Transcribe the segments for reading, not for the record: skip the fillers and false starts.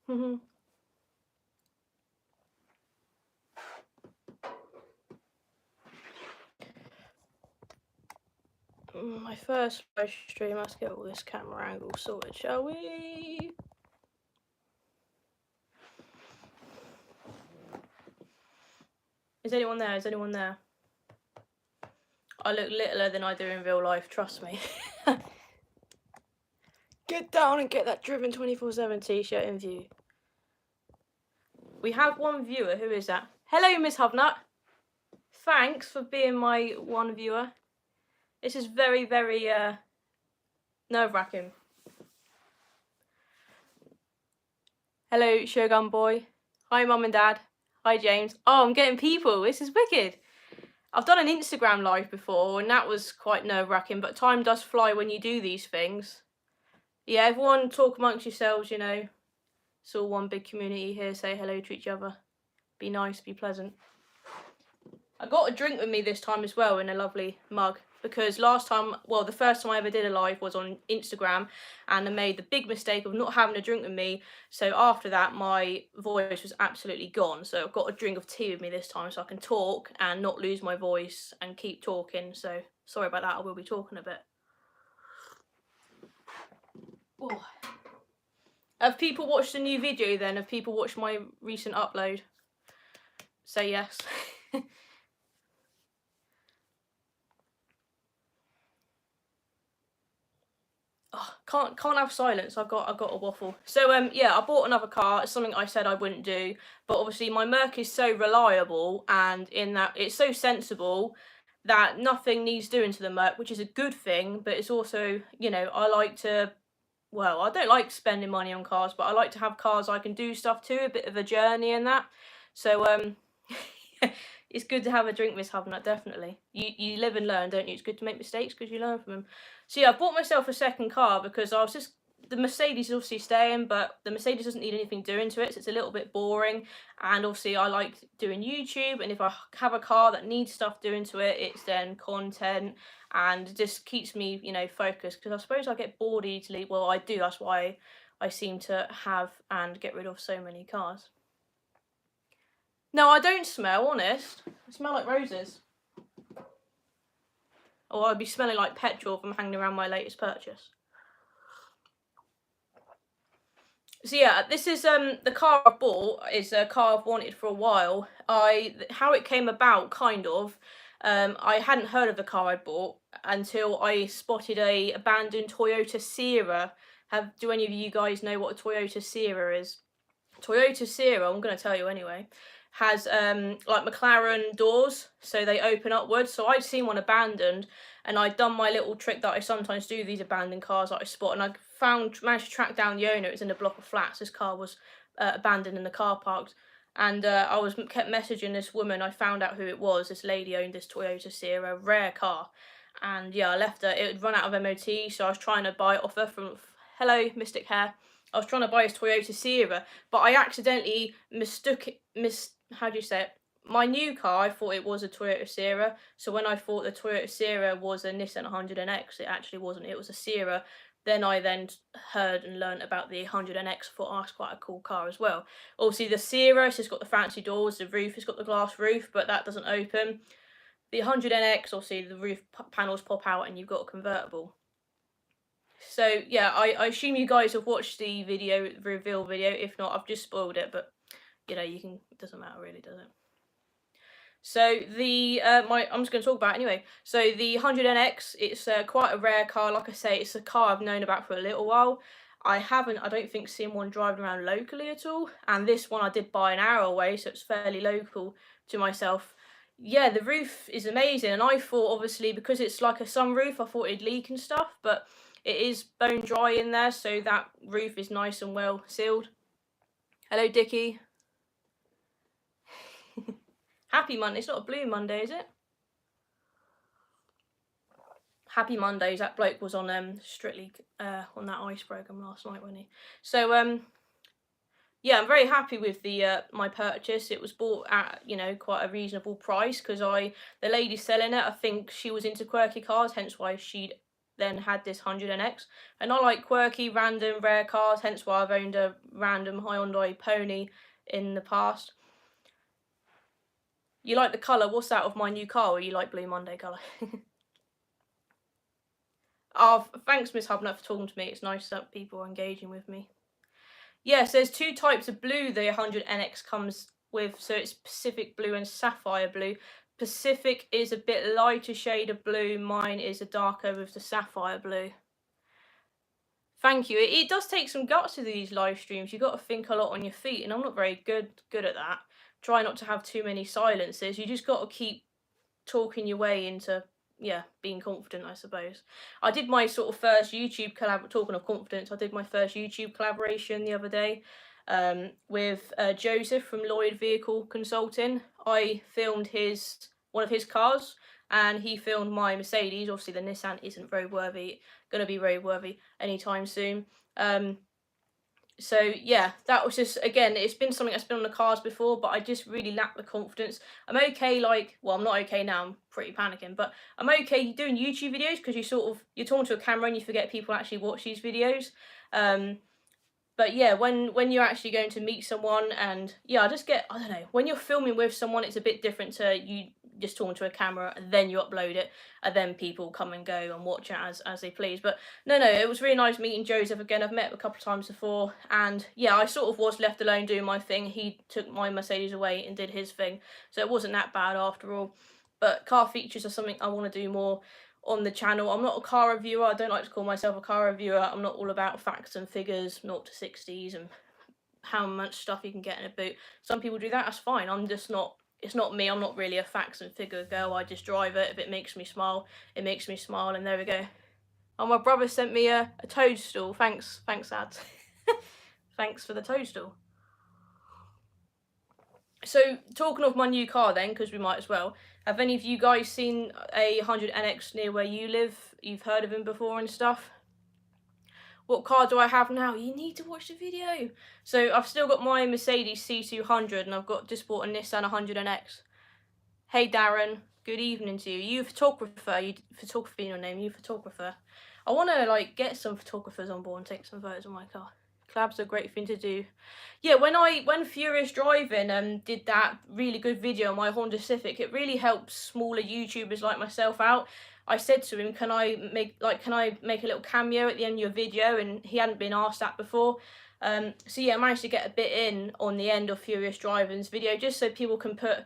My first live stream, let's get all this camera angle sorted, shall we? Is anyone there? Is anyone there? I look littler than I do in real life, trust me. Get down and get that Driven 24/7 t-shirt in view. We have one viewer. Who is that? Hello, Miss Hubnut. Thanks for being my one viewer. This is very, very nerve-wracking. Hello, Shogun Boy. Hi, Mum and Dad. Hi, James. Oh, I'm getting people. This is wicked. I've done an Instagram live before, and that was quite nerve-wracking, but time does fly when you do these things. Yeah, everyone talk amongst yourselves, you know. It's all one big community here. Say hello to each other. Be nice, be pleasant. I got a drink with me this time as well in a lovely mug, because last time, well, the first time I ever did a live was on Instagram, and I made the big mistake of not having a drink with me, so after that my voice was absolutely gone. So I've got a drink of tea with me this time so I can talk and not lose my voice and keep talking. So sorry about that, I will be talking a bit. Oh. Have people watched the new video then? Have people watched my recent upload? Say yes. Oh, can't have silence. I've got a waffle. So yeah, I bought another car. It's something I said I wouldn't do, but obviously my Merc is so reliable, and in that it's so sensible that nothing needs doing to the Merc, which is a good thing. But it's also, you know, I like to, well, I don't like spending money on cars, but I like to have cars I can do stuff to, a bit of a journey and that. So it's good to have a drink, Miss Hubnut, definitely. You live and learn, don't you? It's good to make mistakes because you learn from them. So yeah, I bought myself a second car because I was just, the Mercedes is obviously staying, but the Mercedes doesn't need anything doing to it, so it's a little bit boring. And obviously I like doing YouTube, and if I have a car that needs stuff doing to it, it's then content, and it just keeps me, you know, focused, because I suppose I get bored easily. Well, I do, that's why I seem to have and get rid of so many cars. No, I don't smell, honest. I smell like roses. Or I'd be smelling like petrol from hanging around my latest purchase. So yeah, this is the car I bought is a car I've wanted for a while. How it came about, kind of, I hadn't heard of the car I bought until I spotted a abandoned Toyota Sierra. Do any of you guys know what a Toyota Sierra is? Toyota Sierra, I'm going to tell you anyway, has like McLaren doors, so they open upwards. So I'd seen one abandoned, and I'd done my little trick that I sometimes do with these abandoned cars that I spot, and I managed to track down the owner. It was in a block of flats. This car was abandoned in the car park, and I kept messaging this woman. I found out who it was. This lady owned this Toyota Sierra, rare car, and yeah, I left her. It had run out of MOT, so I was trying to buy it off her from, hello, Mystic Hair. I was trying to buy his Toyota Sierra, but I accidentally how do you say it? My new car, I thought it was a Toyota Sierra. So when I thought the Toyota Sierra was a Nissan 100NX, it actually wasn't. It was a Sierra. Then I heard and learned about the 100NX. I thought, oh, that's quite a cool car as well. Obviously, the Sierra, it's got the fancy doors. The roof has got the glass roof, but that doesn't open. The 100NX, obviously, the roof panels pop out and you've got a convertible. So yeah, I assume you guys have watched the reveal video. If not, I've just spoiled it, but you know, it doesn't matter really, does it? So the I'm just going to talk about it anyway. So the 100NX, it's quite a rare car. Like I say, it's a car I've known about for a little while. I don't think seen one driving around locally at all. And this one I did buy an hour away, so it's fairly local to myself. Yeah, the roof is amazing, and I thought, obviously, because it's like a sunroof, I thought it'd leak and stuff, but it is bone dry in there, so that roof is nice and well sealed. Hello, Dickie. Happy Monday. It's not a blue Monday, is it? Happy Mondays. That bloke was on Strictly on that ice program last night, wasn't he? So yeah, I'm very happy with the my purchase. It was bought at, you know, quite a reasonable price, because the lady selling it, I think she was into quirky cars, hence why she'd then had this 100NX. And I like quirky, random, rare cars, hence why I've owned a random Hyundai Pony in the past. You like the colour? What's that of my new car? Or you like Blue Monday colour? Oh, thanks, Miss Hubner, for talking to me. It's nice that people are engaging with me. Yes, there's two types of blue the 100NX comes with. So it's Pacific Blue and Sapphire Blue. Pacific is a bit lighter shade of blue. Mine is a darker with the Sapphire Blue. Thank you. It does take some guts to these live streams. You've got to think a lot on your feet, and I'm not very good at that. Try not to have too many silences. You just got to keep talking your way into, yeah, being confident, I suppose. I did my sort of first YouTube collab. Talking of confidence, I did my first YouTube collaboration the other day with Joseph from Lloyd Vehicle Consulting. I filmed one of his cars, and he filmed my Mercedes. Obviously, the Nissan isn't very worthy, going to be very worthy anytime soon. So yeah, that was just, again, it's been something that's been on the cards before, but I just really lack the confidence. I'm okay, well, I'm not okay now, I'm pretty panicking, but I'm okay doing YouTube videos because you're talking to a camera and you forget people actually watch these videos. But yeah, when you're actually going to meet someone, and yeah, I don't know, when you're filming with someone, it's a bit different to you just talking to a camera and then you upload it and then people come and go and watch it as they please. But no, it was really nice meeting Joseph again. I've met him a couple of times before, and yeah, I sort of was left alone doing my thing. He took my Mercedes away and did his thing, so it wasn't that bad after all. But car features are something I want to do more on the channel. I'm not a car reviewer. I don't like to call myself a car reviewer. I'm not all about facts and figures, 0 to 60s and how much stuff you can get in a boot. Some people do that, that's fine. I'm just not, it's not me. I'm not really a facts and figure girl. I just drive it. If it makes me smile, it makes me smile, and there we go. Oh, my brother sent me a toadstool. Thanks, Dad. Thanks for the toadstool. So, talking of my new car then, because we might as well, have any of you guys seen a 100NX near where you live? You've heard of him before and stuff? What car do I have now? You need to watch the video. So, I've still got my Mercedes C200, and I've just bought a Nissan 100NX. Hey Darren, good evening to you. You photographer, photography in your name, you photographer. I want to get some photographers on board and take some photos of my car. Collabs are a great thing to do. Yeah, when Furious Driving did that really good video on my Honda Civic, it really helped smaller YouTubers like myself out. I said to him, can I make a little cameo at the end of your video? And he hadn't been asked that before. So yeah, I managed to get a bit in on the end of Furious Driving's video, just so people can put,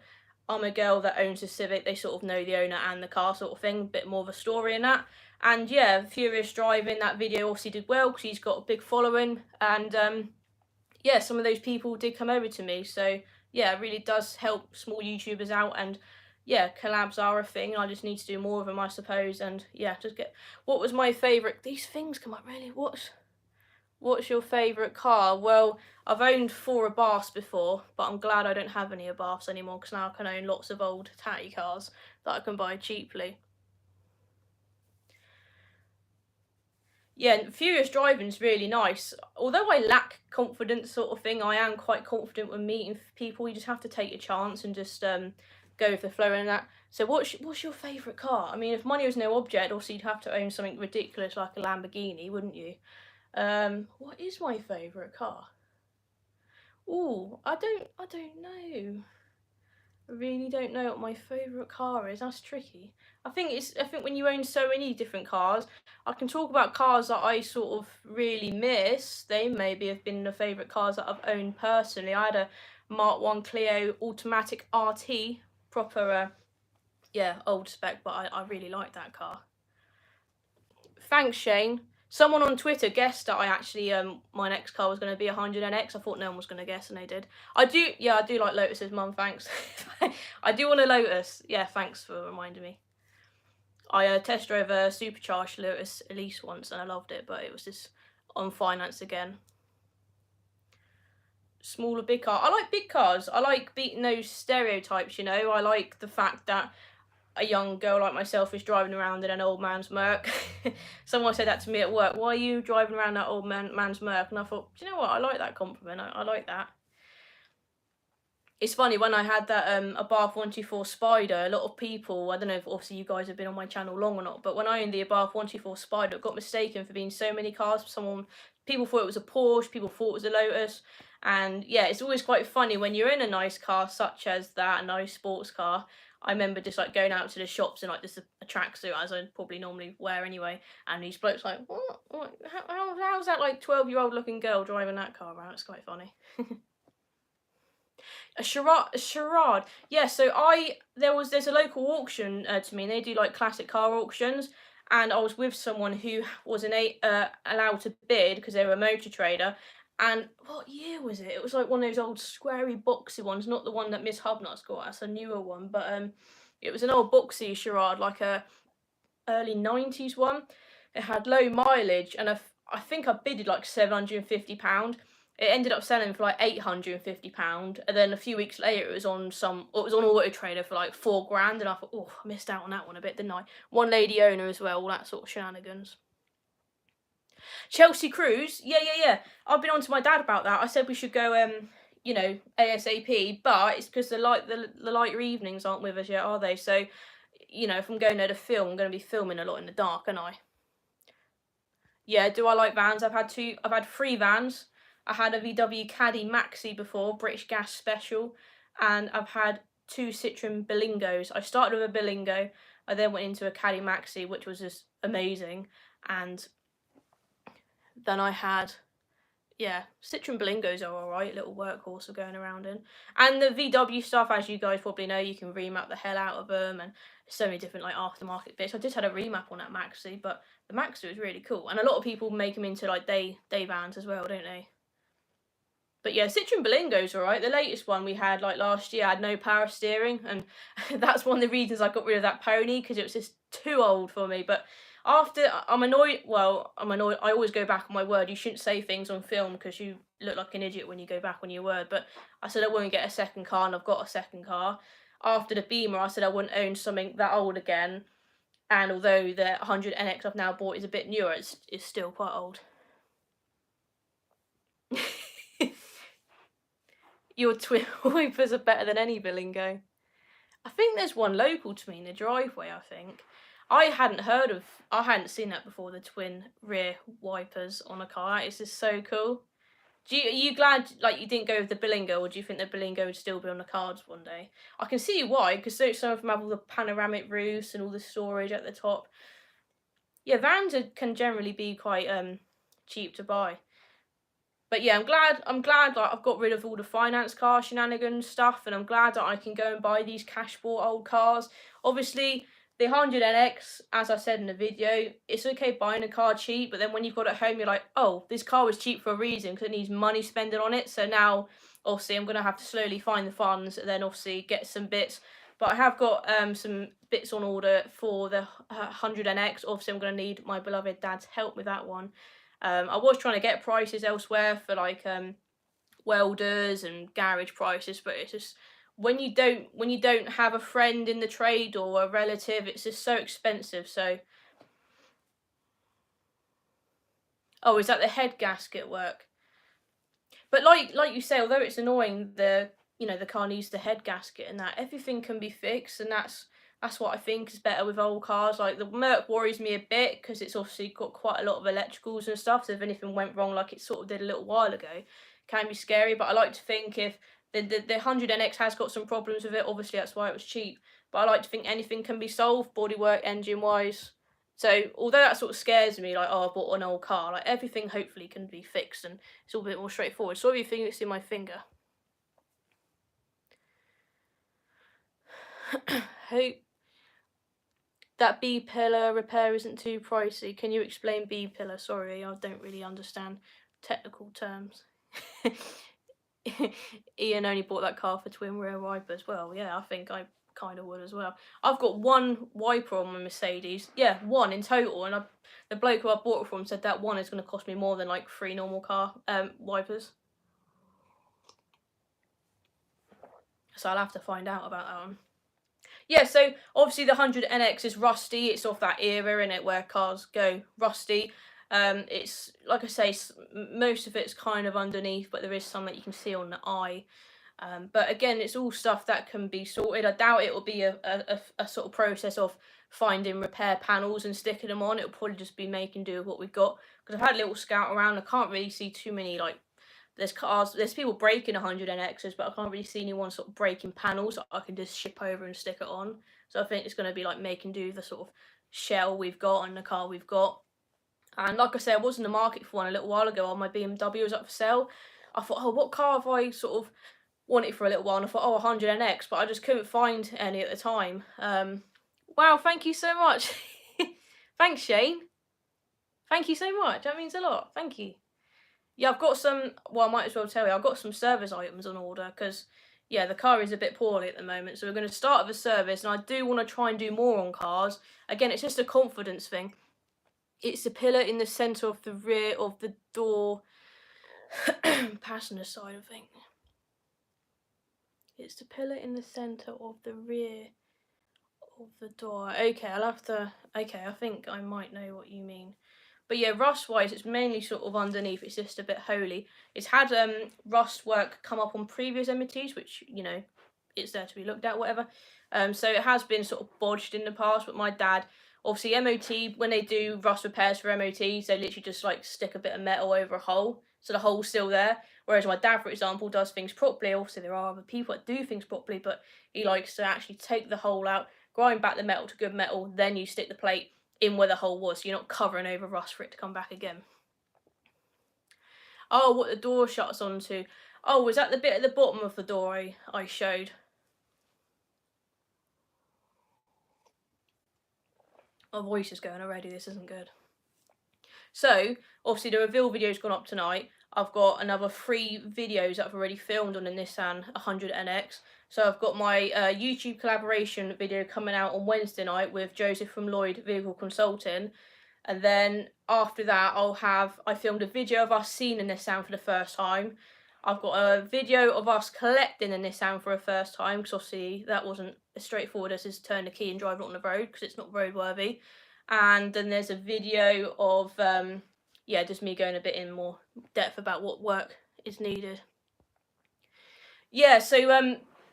I'm a girl that owns a Civic, they sort of know the owner and the car sort of thing, a bit more of a story in that. And yeah, Furious Driving, that video obviously did well because he's got a big following, and yeah, some of those people did come over to me, so yeah, it really does help small YouTubers out, and yeah, collabs are a thing. I just need to do more of them, I suppose, and yeah, what was my favourite, these things come up really, what's your favourite car? Well, I've owned 4 Abarths before, but I'm glad I don't have any Abarths anymore, because now I can own lots of old tatty cars that I can buy cheaply. Yeah, Furious Driving's really nice. Although I lack confidence sort of thing, I am quite confident when meeting people. You just have to take your chance and just go with the flow and that. So what's your favourite car? I mean, if money was no object, obviously you'd have to own something ridiculous like a Lamborghini, wouldn't you? What is my favourite car? Ooh, I don't know. I really don't know what my favourite car is. That's tricky. I think when you own so many different cars, I can talk about cars that I sort of really miss. They maybe have been the favourite cars that I've owned personally. I had a Mark 1 Clio automatic RT, proper, yeah, old spec, but I really like that car. Thanks, Shane. Someone on Twitter guessed that I actually, my next car was going to be a 100NX. I thought no one was going to guess, and they did. I do like Lotus's, Mum, thanks. I do want a Lotus. Yeah, thanks for reminding me. I test drove a supercharged Lotus Elise once, and I loved it, but it was just on finance again. Small or big car? I like big cars. I like beating those stereotypes, you know. I like the fact that a young girl like myself is driving around in an old man's Merc. Someone said that to me at work. Why are you driving around that old man's Merc? And I thought, do you know what? I like that compliment. I like that. It's funny, when I had that a Abarth 124 Spider, a lot of people, I don't know if obviously you guys have been on my channel long or not, but when I owned the Abarth 124 Spider, it got mistaken for being so many cars. People thought it was a Porsche, people thought it was a Lotus, and yeah, it's always quite funny when you're in a nice car such as that, a nice sports car. I remember just like going out to the shops in like just a tracksuit, as I probably normally wear anyway, and these blokes like, what? How's that like 12-year-old looking girl driving that car around? It's quite funny. A charade. Yeah, so there's a local auction to me, and they do like classic car auctions, and I was with someone who wasn't allowed to bid because they were a motor trader. And what year was it? It was like one of those old squarey boxy ones, not the one that Miss Hubnut's got. That's a newer one, but it was an old boxy charade, like a early 90s one. It had low mileage, and I think I bidded like £750. It ended up selling for like £850, and then a few weeks later it was on Auto Trader for like £4,000, and I thought, oh, I missed out on that one a bit, didn't I? One lady owner as well, all that sort of shenanigans. Chelsea Cruise, yeah. I've been on to my dad about that. I said we should go, you know, ASAP, but it's because the lighter evenings aren't with us yet, are they? So, you know, if I'm going there to film, I'm going to be filming a lot in the dark, aren't I? Yeah, do I like vans? I've had 3 vans. I had a VW Caddy Maxi before, British Gas Special, and I've had 2 Citroen Berlingos. I started with a Berlingo, I then went into a Caddy Maxi, which was just amazing, and then I had, yeah, Citroen Berlingos are alright, little workhorse for going around in. And the VW stuff, as you guys probably know, you can remap the hell out of them, and so many different like aftermarket bits. I just had a remap on that Maxi, but the Maxi was really cool, and a lot of people make them into like day vans as well, don't they? But yeah, Citroen Berlingo's alright. The latest one we had like last year had no power steering, and that's one of the reasons I got rid of that pony, because it was just too old for me. But after, I'm annoyed. Well, I'm annoyed. I always go back on my word. You shouldn't say things on film because you look like an idiot when you go back on your word. But I said I wouldn't get a second car, and I've got a second car. After the Beamer, I said I wouldn't own something that old again. And although the 100 NX I've now bought is a bit newer, it's still quite old. Your twin wipers are better than any Berlingo. I think there's one local to me in the driveway, I think. I hadn't seen that before, the twin rear wipers on a car. It's just so cool. Are you glad like you didn't go with the Berlingo, or do you think the Berlingo would still be on the cards one day? I can see why, because some of them have all the panoramic roofs and all the storage at the top. Yeah, vans can generally be quite cheap to buy. But yeah, I'm glad like I've got rid of all the finance car shenanigans stuff, and I'm glad that I can go and buy these cash bought old cars. Obviously, the 100 NX, as I said in the video, it's okay buying a car cheap, but then when you've got it at home, you're like, oh, this car was cheap for a reason, because it needs money spending on it. So now, obviously, I'm going to have to slowly find the funds, and then obviously get some bits. But I have got some bits on order for the 100 NX. Obviously, I'm going to need my beloved dad's help with that one. I was trying to get prices elsewhere for like welders and garage prices, but it's just when you don't have a friend in the trade or a relative, it's just so expensive. So, oh, is that the head gasket work? But like you say, although it's annoying, the car needs the head gasket and that, everything can be fixed, and that's what I think is better with old cars. Like the Merc worries me a bit because it's obviously got quite a lot of electricals and stuff. So if anything went wrong, like it sort of did a little while ago, it can be scary. But I like to think if the 100 NX has got some problems with it, obviously that's why it was cheap. But I like to think anything can be solved, bodywork, engine wise. So although that sort of scares me, like, oh, I bought an old car, like everything hopefully can be fixed and it's all a bit more straightforward. So everything that's in my finger. Hope that B-pillar repair isn't too pricey. Can you explain B-pillar? Sorry, I don't really understand technical terms. Ian only bought that car for twin rear wipers. Well, yeah, I think I kind of would as well. I've got one wiper on my Mercedes. Yeah, one in total. And the bloke who I bought it from said that one is going to cost me more than like 3 normal car wipers. So I'll have to find out about that one. Yeah, so obviously the 100 NX is rusty. It's off that era, innit, where cars go rusty. It's like I say, most of it's kind of underneath, but there is some that you can see on the eye. But again, it's all stuff that can be sorted. I doubt it will be a sort of process of finding repair panels and sticking them on. It'll probably just be making do with what we've got. Because I've had a little scout around. I can't really see too many, like, there's people breaking 100NXs, but I can't really see anyone sort of breaking panels that I can just ship over and stick it on. So I think it's going to be like making do with the sort of shell we've got and the car we've got. And like I said, I was in the market for one a little while ago. On my BMW was up for sale. I thought, oh, what car have I sort of wanted for a little while? And I thought, oh, 100NX, but I just couldn't find any at the time. Wow, thank you so much. Thanks, Shane. Thank you so much. That means a lot. Thank you. Yeah, I've got some, well, I might as well tell you, I've got some service items on order because, yeah, the car is a bit poorly at the moment. So we're going to start with a service, and I do want to try and do more on cars. Again, it's just a confidence thing. It's the pillar in the centre of the rear of the door, passenger side, I think. It's the pillar in the centre of the rear of the door. Okay, I'll have to, okay, I think I might know what you mean. But yeah, rust-wise, it's mainly sort of underneath. It's just a bit holy. It's had rust work come up on previous MOTs, which, you know, it's there to be looked at, whatever. So it has been sort of bodged in the past, but my dad, obviously MOT, when they do rust repairs for MOTs, they literally just like stick a bit of metal over a hole, so the hole's still there. Whereas my dad, for example, does things properly. Obviously there are other people that do things properly, but he likes to actually take the hole out, grind back the metal to good metal, then you stick the plate in where the hole was, so you're not covering over rust for it to come back again. Oh, what the door shuts onto. Oh, was that the bit at the bottom of the door I showed? My voice is going already, this isn't good. So, obviously the reveal video's gone up tonight. I've got another 3 videos that I've already filmed on the Nissan 100NX. So I've got my YouTube collaboration video coming out on Wednesday night with Joseph from Lloyd Vehicle Consulting. And then after that, I filmed a video of us seeing a Nissan for the first time. I've got a video of us collecting a Nissan for the first time, because obviously that wasn't as straightforward as just turn the key and drive it on the road, because it's not roadworthy. And then there's a video of, yeah, just me going a bit in more depth about what work is needed. Yeah, so,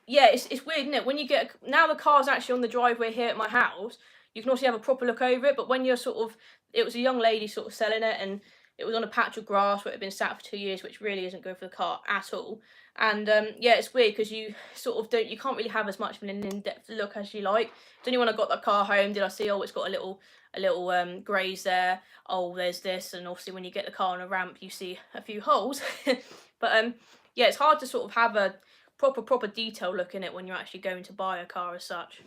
yeah, it's weird, isn't it? When you get, now the car's actually on the driveway here at my house, you can also have a proper look over it, but when you're sort of, it was a young lady sort of selling it, and it was on a patch of grass where it had been sat for 2 years, which really isn't good for the car at all. And yeah, it's weird because you sort of don't, you can't really have as much of an in-depth look as you like. It's only when I got the car home did I see, oh, it's got a little graze there. Oh, there's this, and obviously when you get the car on a ramp, you see a few holes. But yeah, it's hard to sort of have a proper detail look in it when you're actually going to buy a car as such.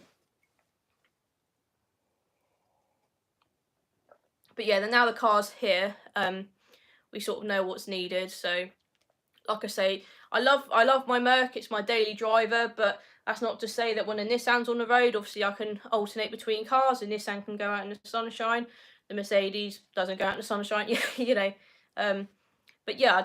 But yeah, now the car's here, we sort of know what's needed. So, like I say, I love my Merc. It's my daily driver, but that's not to say that when a Nissan's on the road, obviously I can alternate between cars. The Nissan can go out in the sunshine. The Mercedes doesn't go out in the sunshine. You know. But yeah,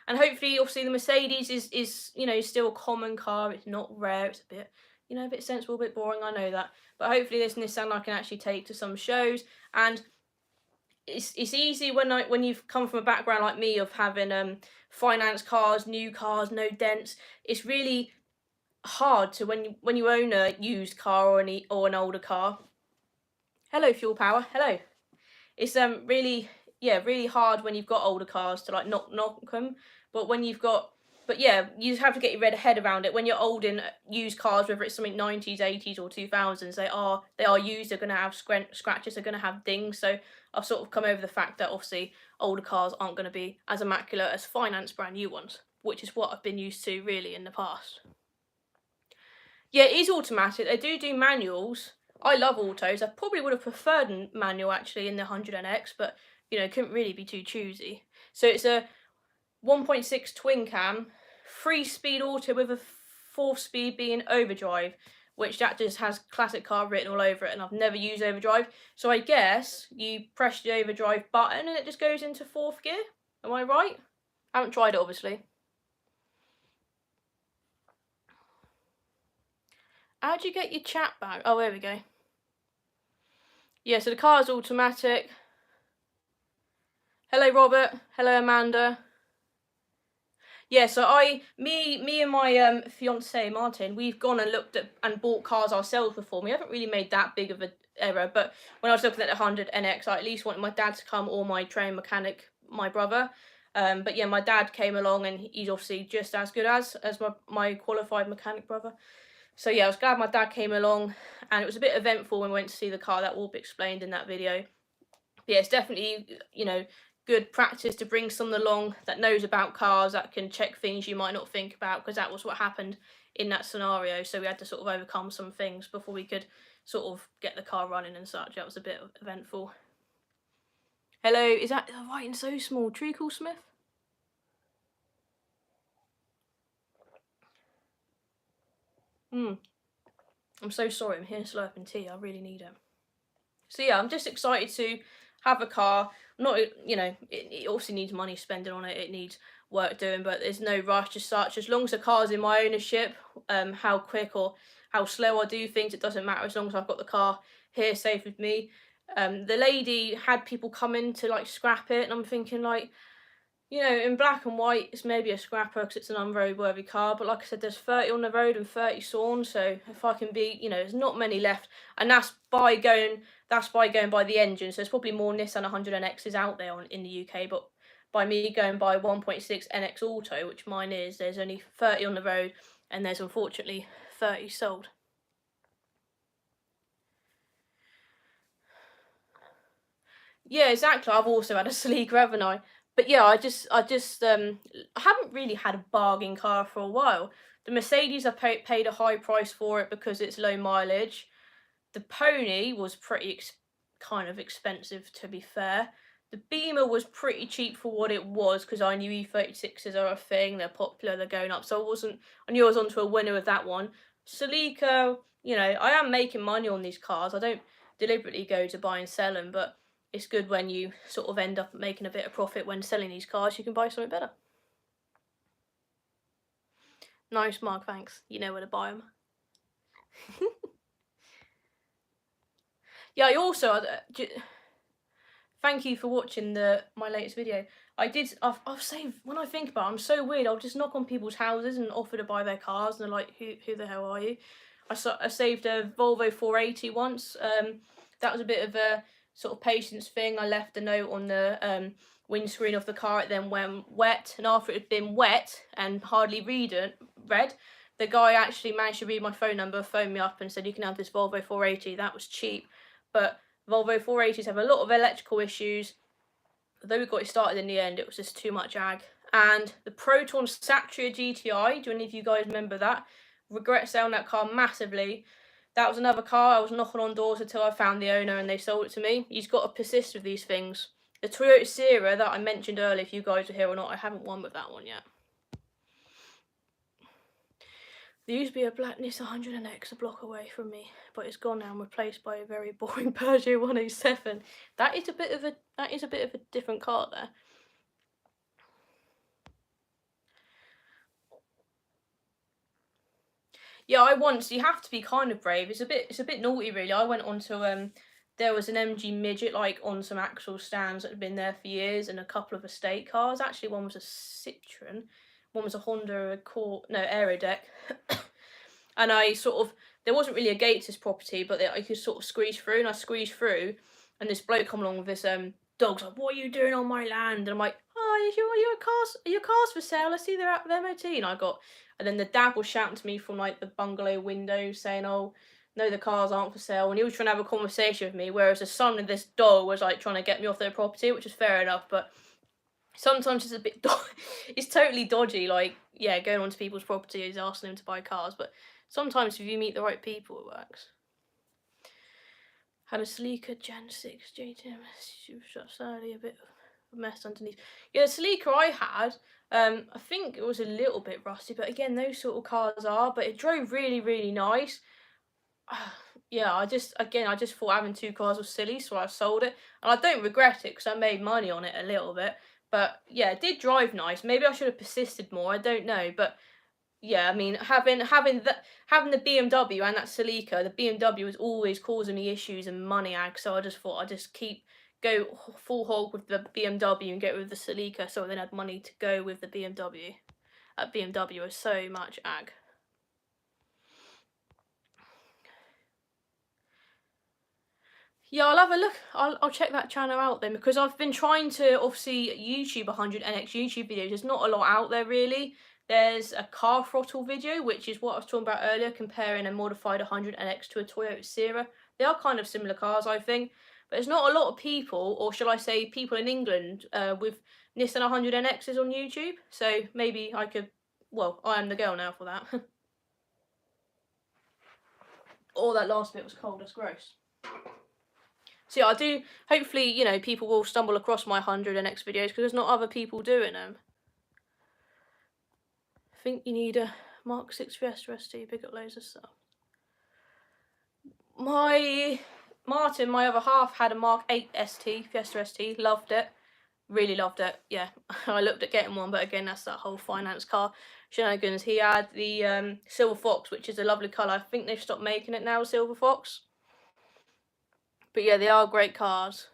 and hopefully, obviously, the Mercedes is you know, still a common car. It's not rare. It's a bit, you know, a bit sensible, a bit boring. I know that, but hopefully, this Nissan I can actually take to some shows. And it's easy when you've come from a background like me of having finance cars, new cars, no dents. It's really hard to when you own a used car or an older car. Hello, Fuel Power. Hello. It's really, yeah, really hard when you've got older cars to like knock them. But when you've got, but yeah, you have to get your head around it. When you're old in used cars, whether it's something 90s, 80s or 2000s, they are used. They're going to have scratches. They're going to have dings. So I've sort of come over the fact that obviously older cars aren't going to be as immaculate as finance brand new ones, which is what I've been used to really in the past. Yeah, it is automatic. They do manuals. I love autos. I probably would have preferred manual actually in the 100NX, but you know, couldn't really be too choosy. So it's a 1.6 twin cam, 3-speed auto with a 4th speed being overdrive, which that just has classic car written all over it, and I've never used overdrive. So I guess you press the overdrive button and it just goes into 4th gear. Am I right? I haven't tried it, obviously. How'd you get your chat back? Oh, there we go. Yeah, so the car is automatic. Hello, Robert. Hello, Amanda. Yeah, so me and my fiance Martin, we've gone and looked at and bought cars ourselves before. We haven't really made that big of a error, but when I was looking at the 100 NX, I at least wanted my dad to come or my train mechanic, my brother. But yeah, my dad came along and he's obviously just as good as my qualified mechanic brother. So yeah, I was glad my dad came along, and it was a bit eventful when we went to see the car. That will be explained in that video. But yeah, it's definitely, you know, good practice to bring someone along that knows about cars, that can check things you might not think about, because that was what happened in that scenario. So we had to sort of overcome some things before we could sort of get the car running and such. That was a bit eventful. Hello, is that writing so small? Treacle Smith? I'm so sorry, I'm here slurping tea. I really need it. So yeah, I'm just excited to have a car. Not, you know, it also needs money spending on it. It needs work doing, but there's no rush as such. As long as the car's in my ownership, how quick or how slow I do things, it doesn't matter as long as I've got the car here safe with me. The lady had people come in to like scrap it, and I'm thinking like, you know, in black and white, it's maybe a scrapper because it's an unroadworthy car. But like I said, there's 30 on the road and 30 sawn. So if I can be, you know, there's not many left, and that's by going by the engine. So there's probably more Nissan 100NXs out there in the UK. But by me going by 1.6 NX Auto, which mine is, there's only 30 on the road, and there's unfortunately 30 sold. Yeah, exactly. I've also had a sleeker, haven't I? But yeah, I haven't really had a bargain car for a while. The Mercedes, I paid a high price for it because it's low mileage. The Pony was pretty kind of expensive, to be fair. The Beamer was pretty cheap for what it was because I knew E36s are a thing. They're popular. They're going up. So I knew I was onto a winner with that one. Celica, you know, I am making money on these cars. I don't deliberately go to buy and sell them, but it's good when you sort of end up making a bit of profit when selling these cars. You can buy something better. Nice, Mark. Thanks. You know where to buy them. Yeah, I also thank you for watching my latest video. I've saved, when I think about it, I'm so weird. I'll just knock on people's houses and offer to buy their cars, and they're like, who the hell are you? I saved a Volvo 480 once. That was a bit of a sort of patience thing. I left a note on the windscreen of the car. It then went wet, and after it had been wet and hardly read, the guy actually managed to read my phone number, phoned me up and said, you can have this Volvo 480. That was cheap, but Volvo 480s have a lot of electrical issues. Although we got it started in the end, it was just too much ag. And the Proton Satria GTI, do any of you guys remember that? Regret selling that car massively. That was another car. I was knocking on doors until I found the owner and they sold it to me. You've got to persist with these things. The Toyota Sierra that I mentioned earlier, if you guys are here or not, I haven't won with that one yet. There used to be a black Nissan 100NX a block away from me, but it's gone now and replaced by a very boring Peugeot 107. That is a bit of a different car there. Yeah, you have to be kind of brave. It's a bit naughty really. I went onto there was an MG midget like on some axle stands that had been there for years, and a couple of estate cars. Actually, one was a Citroen, one was a Honda Accord, no, Aerodeck. And I sort of, there wasn't really a gate to this property, but I could sort of squeeze through, and I squeezed through, and this bloke come along with this dog's like, what are you doing on my land? And I'm like, oh, are your cars for sale? I see they're at the MOT. And then the dad was shouting to me from like the bungalow window saying, oh, no, the cars aren't for sale. And he was trying to have a conversation with me, whereas the son of this dog was like trying to get me off their property, which is fair enough, but sometimes it's a bit it's totally dodgy, like, yeah, going onto people's properties asking them to buy cars, but sometimes if you meet the right people, it works. Had a sleeker Gen 6 JTM, sadly a bit of a mess underneath. Yeah, the sleeker I had, I think it was a little bit rusty, but again, those sort of cars are, but it drove really, really nice. Yeah, I just thought having two cars was silly, so I sold it, and I don't regret it because I made money on it a little bit. But yeah, it did drive nice. Maybe I should have persisted more. I don't know, but yeah, I mean, having the BMW and that Celica, the BMW was always causing me issues and money ag. So I just thought I'd just go full hog with the BMW and get rid of the Celica, so I then had money to go with the BMW. at BMW are so much ag. Yeah, I'll have a look. I'll check that channel out then, because I've been trying to obviously YouTube 100NX YouTube videos. There's not a lot out there really. There's a car throttle video, which is what I was talking about earlier, comparing a modified 100NX to a Toyota Sierra. They are kind of similar cars, I think, but there's not a lot of people, or shall I say people in England, with Nissan 100NXs on YouTube. So maybe I could, well, I am the girl now for that. Oh, that last bit was cold, that's gross. So yeah, I do, hopefully, you know, people will stumble across my 100NX videos, because there's not other people doing them. I think you need a Mark 6 Fiesta ST, pick up loads of stuff. Martin, my other half, had a Mark 8 ST, Fiesta ST, loved it. Really loved it, yeah. I looked at getting one, but again, that's that whole finance car shenanigans. He had the Silver Fox, which is a lovely colour. I think they've stopped making it now, Silver Fox. But yeah, they are great cars.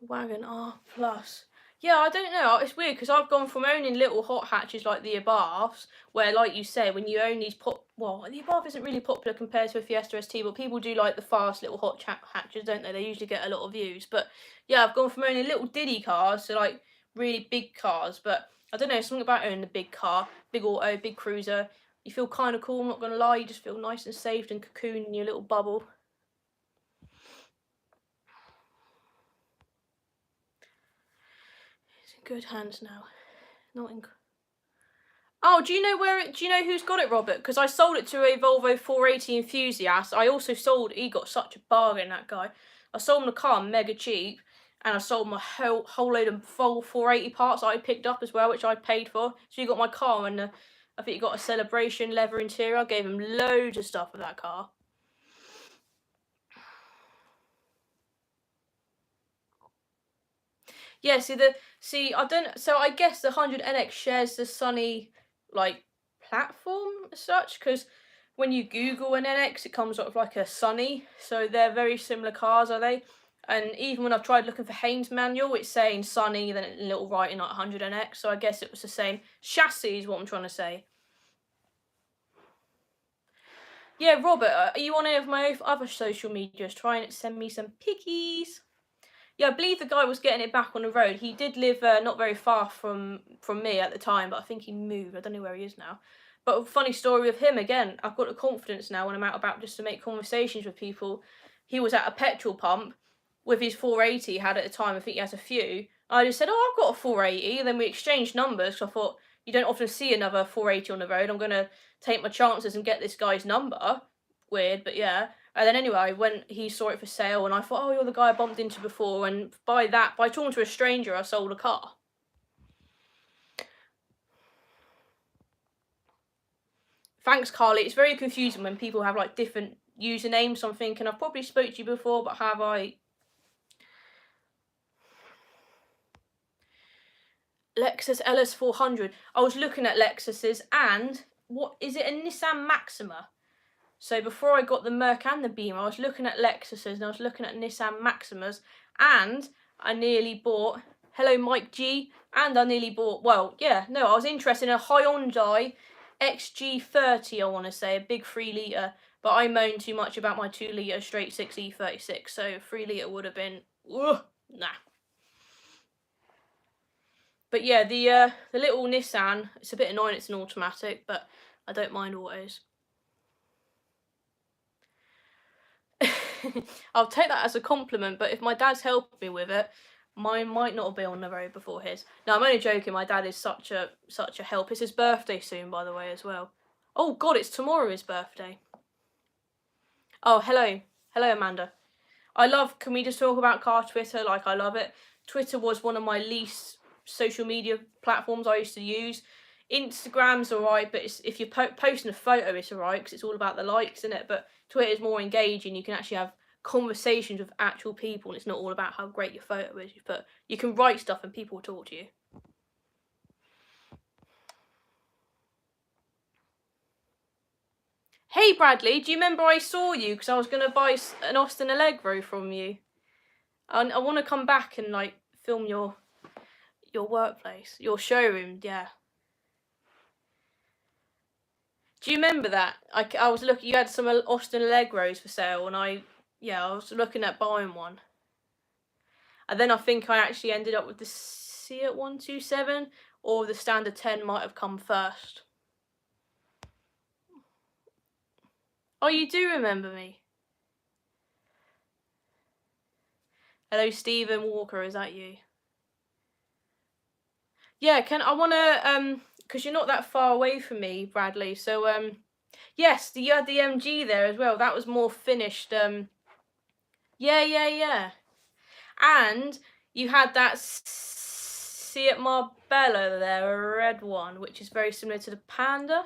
Wagon R Plus. Yeah, I don't know. It's weird because I've gone from owning little hot hatches like the Abarths, where, like you say, when you own these well, the Abarth isn't really popular compared to a Fiesta ST, but people do like the fast little hot hatches, don't they? They usually get a lot of views. But yeah, I've gone from owning little diddy cars to like really big cars. But I don't know, something about owning a big car, big auto, big cruiser. You feel kind of cool. I'm not gonna lie. You just feel nice and safe and cocooned in your little bubble. Good hands now. Not in. Oh, do you know who's got it, Robert? Because I sold it to a Volvo 480 enthusiast. I also sold, he got such a bargain, that guy. I sold him the car mega cheap, and I sold my whole load of full 480 parts that I picked up as well, which I paid for. So you got my car, and I think you got a celebration leather interior. I gave him loads of stuff with that car. Yeah, so I guess the 100NX shares the Sunny, like, platform as such, because when you Google an NX, it comes up with like a Sunny, so they're very similar cars, are they? And even when I've tried looking for Haynes manual, it's saying Sunny, then a little writing like 100NX, so I guess it was the same chassis is what I'm trying to say. Yeah, Robert, are you on any of my other social medias? Try and send me some pickies. Yeah, I believe the guy was getting it back on the road. He did live not very far from me at the time, but I think he moved. I don't know where he is now. But a funny story with him, again, I've got the confidence now when I'm out about just to make conversations with people. He was at a petrol pump with his 480 he had at the time. I think he has a few. I just said, oh, I've got a 480. And then we exchanged numbers. So I thought, you don't often see another 480 on the road. I'm going to take my chances and get this guy's number. Weird, but yeah. And then anyway, when he saw it for sale, and I thought, oh, you're the guy I bumped into before. And by talking to a stranger, I sold a car. Thanks, Carly. It's very confusing when people have like different usernames. So I'm thinking, I've probably spoke to you before, but have I? Lexus LS 400. I was looking at Lexuses, and what is it? A Nissan Maxima. So before I got the Merc and the Beamer, I was looking at Lexuses and I was looking at Nissan Maximas, and I nearly bought, hello Mike G, and I nearly bought, well, yeah, no, I was interested in a Hyundai XG30, I want to say, a big 3 litre, but I moan too much about my 2 litre straight 6 E36, so 3 litre would have been, nah. But yeah, the little Nissan, it's a bit annoying, it's an automatic, but I don't mind autos. I'll take that as a compliment, but if my dad's helped me with it, mine might not have been on the road before his. No, I'm only joking, my dad is such a help. It's his birthday soon, by the way, as well. Oh god, it's tomorrow his birthday. Oh, hello, Amanda. Can we just talk about car Twitter? Like, I love it. Twitter was one of my least social media platforms I used to use. Instagram's alright, but if you're posting a photo, it's alright, because it's all about the likes, isn't it? But Twitter's more engaging. You can actually have conversations with actual people, and it's not all about how great your photo is. But you can write stuff and people will talk to you. Hey Bradley, do you remember I saw you because I was going to buy an Austin Allegro from you? I want to come back and like film your Your workplace, your showroom, yeah. Do you remember that? I was looking. You had some Austin Allegros for sale, and I was looking at buying one. And then I think I actually ended up with the Fiat 127, or the standard 10 might have come first. Oh, you do remember me? Hello, Stephen Walker. Is that you? Yeah. I wanna because you're not that far away from me, Bradley. So yes, you had the MG there as well. That was more finished. Yeah. And you had that Fiat Marbella there, a red one, which is very similar to the Panda.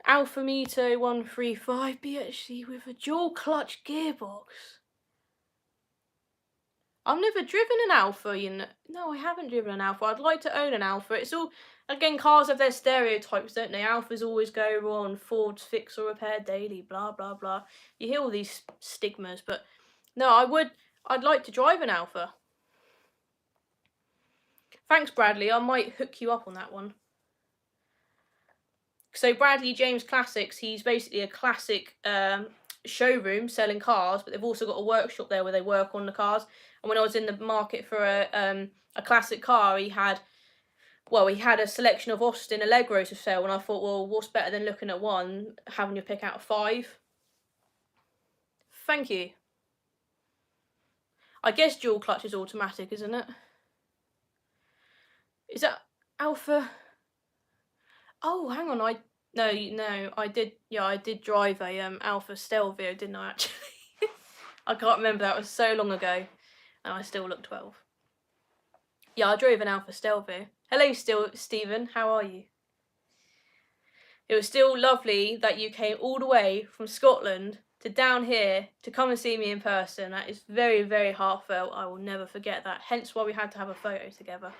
Alfa Mito 135 BHC with a dual clutch gearbox. I've never driven an Alfa, you know. No, I haven't driven an Alfa. I'd like to own an Alfa. It's all, again, cars have their stereotypes, don't they? Alfas always go wrong, Fords fix or repair daily, blah, blah, blah. You hear all these stigmas, but no, I'd like to drive an Alfa. Thanks, Bradley. I might hook you up on that one. So Bradley James Classics, he's basically a classic showroom selling cars, but they've also got a workshop there where they work on the cars. And when I was in the market for a classic car, he had a selection of Austin Allegros for sale, and I thought, well, what's better than looking at one, having your pick out of 5? Thank you. I guess dual clutch is automatic, isn't it? Is that Alfa? Oh, hang on, I did drive a Alfa Stelvio, didn't I, actually? I can't remember, that was so long ago, and I still look 12. Yeah, I drove an Alfa Stelvio. Hello, Stephen, how are you? It was still lovely that you came all the way from Scotland to down here to come and see me in person. That is very, very heartfelt. I will never forget that. Hence why we had to have a photo together.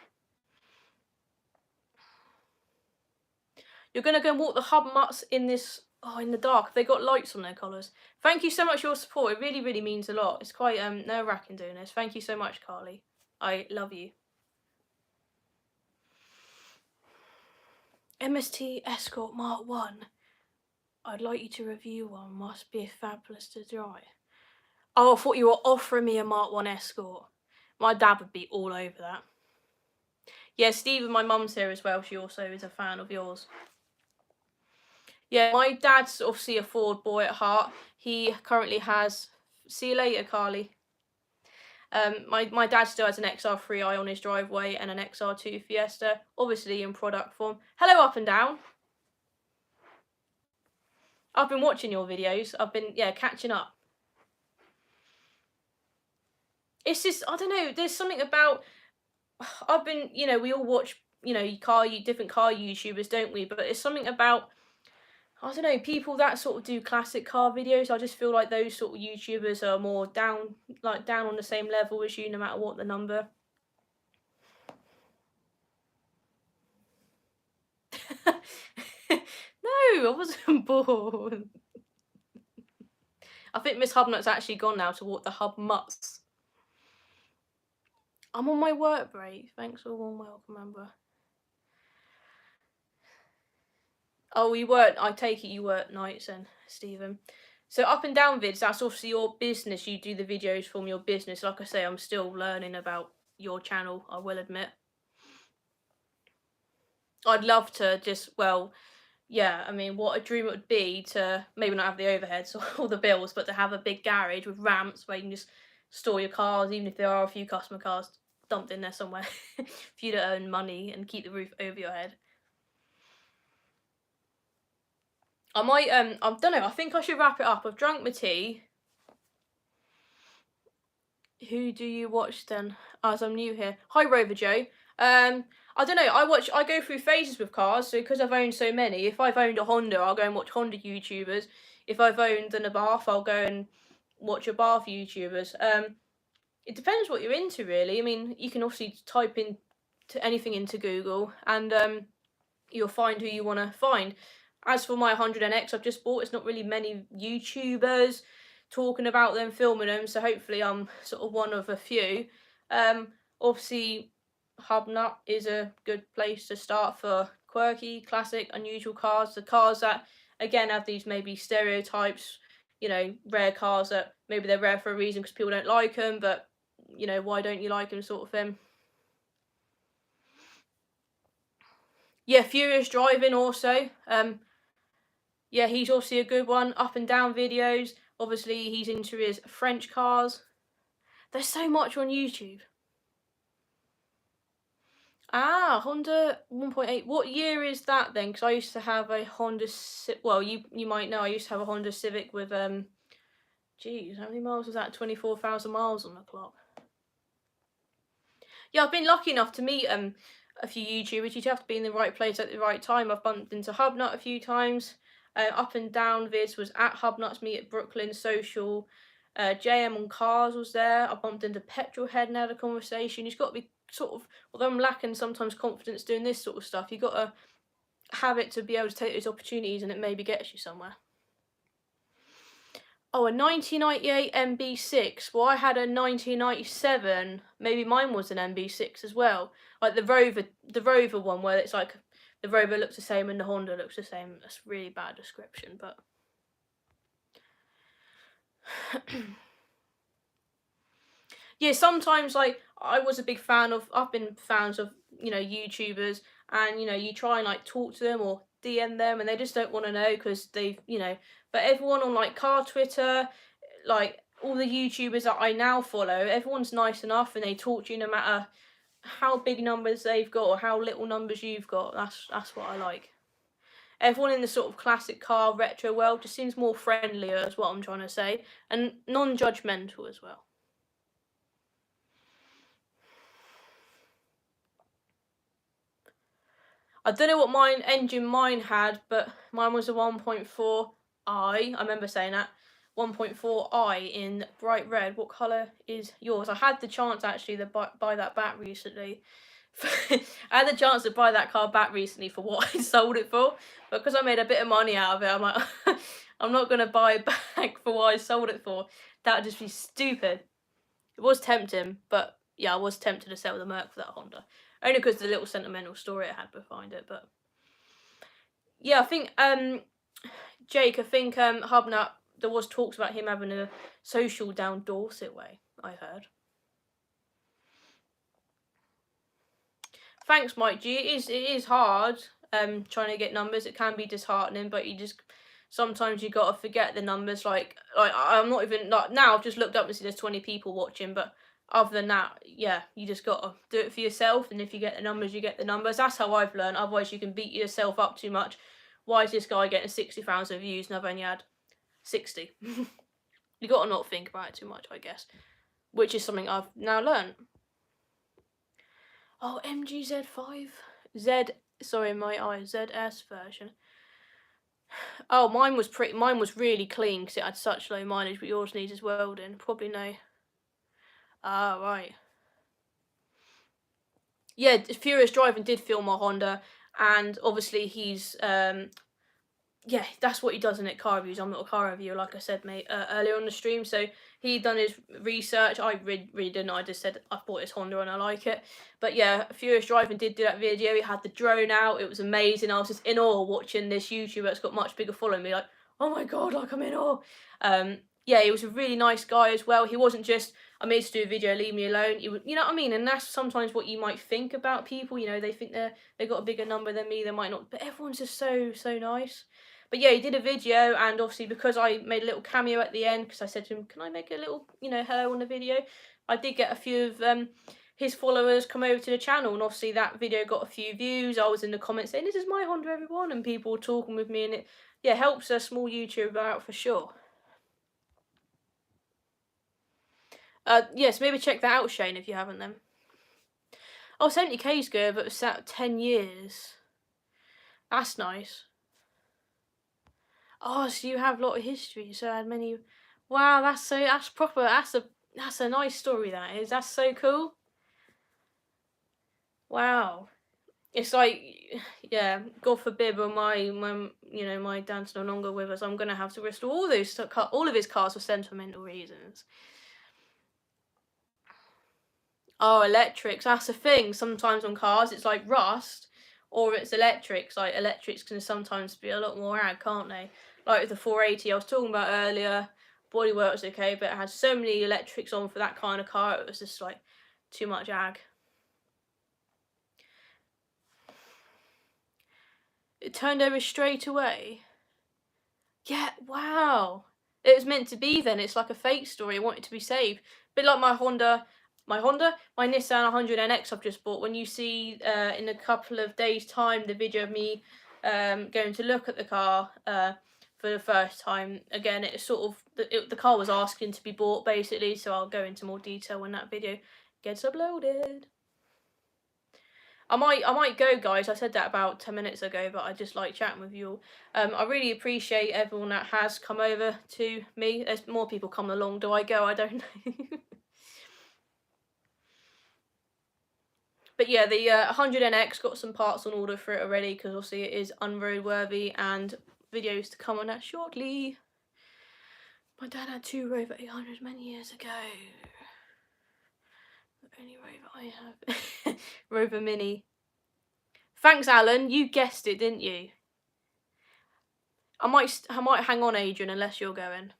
You're going to go and walk the hub mutts in the dark. They got lights on their collars. Thank you so much for your support. It really, really means a lot. It's quite nerve-wracking doing this. Thank you so much, Carly. I love you. MST Escort Mark 1. I'd like you to review one. Must be fabulous to drive. Oh, I thought you were offering me a Mark 1 Escort. My dad would be all over that. Yeah, Steve and my mum's here as well. She also is a fan of yours. Yeah, my dad's obviously a Ford boy at heart. He currently has... See you later, Carly. My dad still has an XR3i on his driveway and an XR2 Fiesta, obviously in product form. Hello, Up and Down. I've been watching your videos. I've been, catching up. It's just, I don't know, there's something about... I've been, we all watch, different car YouTubers, don't we? But it's something about... I don't know, people that sort of do classic car videos, I just feel like those sort of YouTubers are more down on the same level as you, no matter what the number. No, I wasn't bored. I think Miss Hubnut's actually gone now to walk the hub mutts. I'm on my work break. Thanks for a warm welcome, Amber. Oh, you weren't. I take it you work nights then, Stephen. So Up and Down vids, that's obviously your business. You do the videos from your business. Like I say, I'm still learning about your channel, I will admit. I'd love to just, what a dream it would be to maybe not have the overheads or the bills, but to have a big garage with ramps where you can just store your cars, even if there are a few customer cars dumped in there somewhere, for you to earn money and keep the roof over your head. I might, I don't know, I think I should wrap it up. I've drunk my tea. Who do you watch then? As I'm new here. Hi, Rover Joe. I don't know, I go through phases with cars, so because I've owned so many, if I've owned a Honda, I'll go and watch Honda YouTubers. If I've owned a Abarth, I'll go and watch Abarth YouTubers. It depends what you're into, really. I mean, you can obviously type in anything into Google, and you'll find who you want to find. As for my 100NX I've just bought, it's not really many YouTubers talking about them, filming them, so hopefully I'm sort of one of a few. Obviously, Hubnut is a good place to start for quirky, classic, unusual cars. The cars that, again, have these maybe stereotypes, you know, rare cars that maybe they're rare for a reason because people don't like them, but, you know, why don't you like them sort of thing. Yeah, Furious Driving also. Yeah, he's obviously a good one. Up and down videos. Obviously, he's into his French cars. There's so much on YouTube. Ah, Honda 1.8. What year is that then? Because I used to have a Honda well, you might know I used to have a Honda Civic with geez, how many miles was that? 24,000 miles on the clock. Yeah, I've been lucky enough to meet a few YouTubers. You'd have to be in the right place at the right time. I've bumped into Hubnut a few times. Up and Down Vids was at Hubnut's meet at Brooklyn Social. JM on Cars was there. I bumped into Petrolhead and had a conversation. You've got to be sort of, although I'm lacking sometimes confidence doing this sort of stuff, you've got to have it to be able to take those opportunities, and it maybe gets you somewhere. Oh, a 1998 MB6. Well, I had a 1997. Maybe mine was an MB6 as well. Like the Rover one, where it's like the Rover looks the same and the Honda looks the same. That's a really bad description, but yeah, sometimes like I've been fans of, you know, YouTubers, and you know, you try and like talk to them or DM them and they just don't want to know because they've, you know, but everyone on like car Twitter, like all the YouTubers that I now follow, everyone's nice enough and they talk to you no matter how big numbers they've got or how little numbers you've got. That's what I like. Everyone in the sort of classic car retro world just seems more friendlier, is what I'm trying to say, and non-judgmental as well. I don't know what engine mine had, but mine was a 1.4i. I remember saying that. 1.4i in bright red. What colour is yours? I had the chance actually to buy that back recently. I had the chance to buy that car back recently for what I sold it for, but because I made a bit of money out of it, I'm like, I'm not going to buy it back for what I sold it for. That would just be stupid. It was tempting, but yeah, I was tempted to sell the Merc for that Honda. Only because of the little sentimental story it had behind it, but yeah, I think Jake, I think Hubnut, there was talks about him having a social down Dorset way, I heard. Thanks, Mike G. It is hard trying to get numbers. It can be disheartening, but you just sometimes you gotta forget the numbers. Like I'm not even like now. I've just looked up and see there's 20 people watching, but other than that, yeah, you just gotta do it for yourself. And if you get the numbers, you get the numbers. That's how I've learned. Otherwise, you can beat yourself up too much. Why is this guy getting 60,000 views and I've only had 60? You gotta not think about it too much, I guess. Which is something I've now learned. Oh, MGZ5? ZS version. Oh, mine was really clean because it had such low mileage, but yours needs as welding. Probably no. Ah, right. Yeah, Furious Driving did film my Honda, and obviously he's yeah, that's what he does in it, car reviews. I'm not a car reviewer, like I said, mate, earlier on the stream. So he done his research. I really didn't. I just said I bought his Honda and I like it. But yeah, Furious Driving did do that video. He had the drone out. It was amazing. I was just in awe watching this YouTuber that's got much bigger following me. Like, oh my god, like I'm in awe. Yeah, he was a really nice guy as well. He wasn't just, I made to do a video, leave me alone. He was, you know what I mean? And that's sometimes what you might think about people. You know, they think they got a bigger number than me. They might not, but everyone's just so nice. But yeah, he did a video, and obviously because I made a little cameo at the end, because I said to him, can I make a little, you know, hello on the video? I did get a few of his followers come over to the channel, and obviously that video got a few views. I was in the comments saying, this is my Honda, everyone, and people were talking with me, and it, yeah, helps a small YouTuber out for sure. Yes, maybe check that out, Shane, if you haven't then. Oh, 70k's good, but it was sat 10 years. That's nice. Oh, so you have a lot of history. So I had many. Wow, that's proper. That's a nice story. That is. That's so cool. Wow. It's like, yeah, God forbid when my dad's no longer with us, I'm gonna have to restore all of his cars for sentimental reasons. Oh, electrics. That's the thing. Sometimes on cars, it's like rust, or it's electrics. Like electrics can sometimes be a lot more ag, can't they? Like with the 480 I was talking about earlier, bodywork was okay, but it had so many electrics on for that kind of car. It was just like too much ag. It turned over straight away. Yeah, wow. It was meant to be then. It's like a fake story. I want it to be saved. Bit like my Nissan 100NX I've just bought. When you see in a couple of days' time the video of me going to look at the car for the first time, again, it's sort of the car was asking to be bought basically. So I'll go into more detail when that video gets uploaded. I might go, guys. I said that about 10 minutes ago, but I just like chatting with you all. I really appreciate everyone that has come over to me. There's more people coming along. Do I go? I don't know. But yeah, the 100NX got some parts on order for it already, because obviously it is unroadworthy, and videos to come on that shortly. My dad had 2 Rover 800s many years ago. The only Rover I have. Rover Mini. Thanks, Alan. You guessed it, didn't you? I might hang on, Adrian, unless you're going.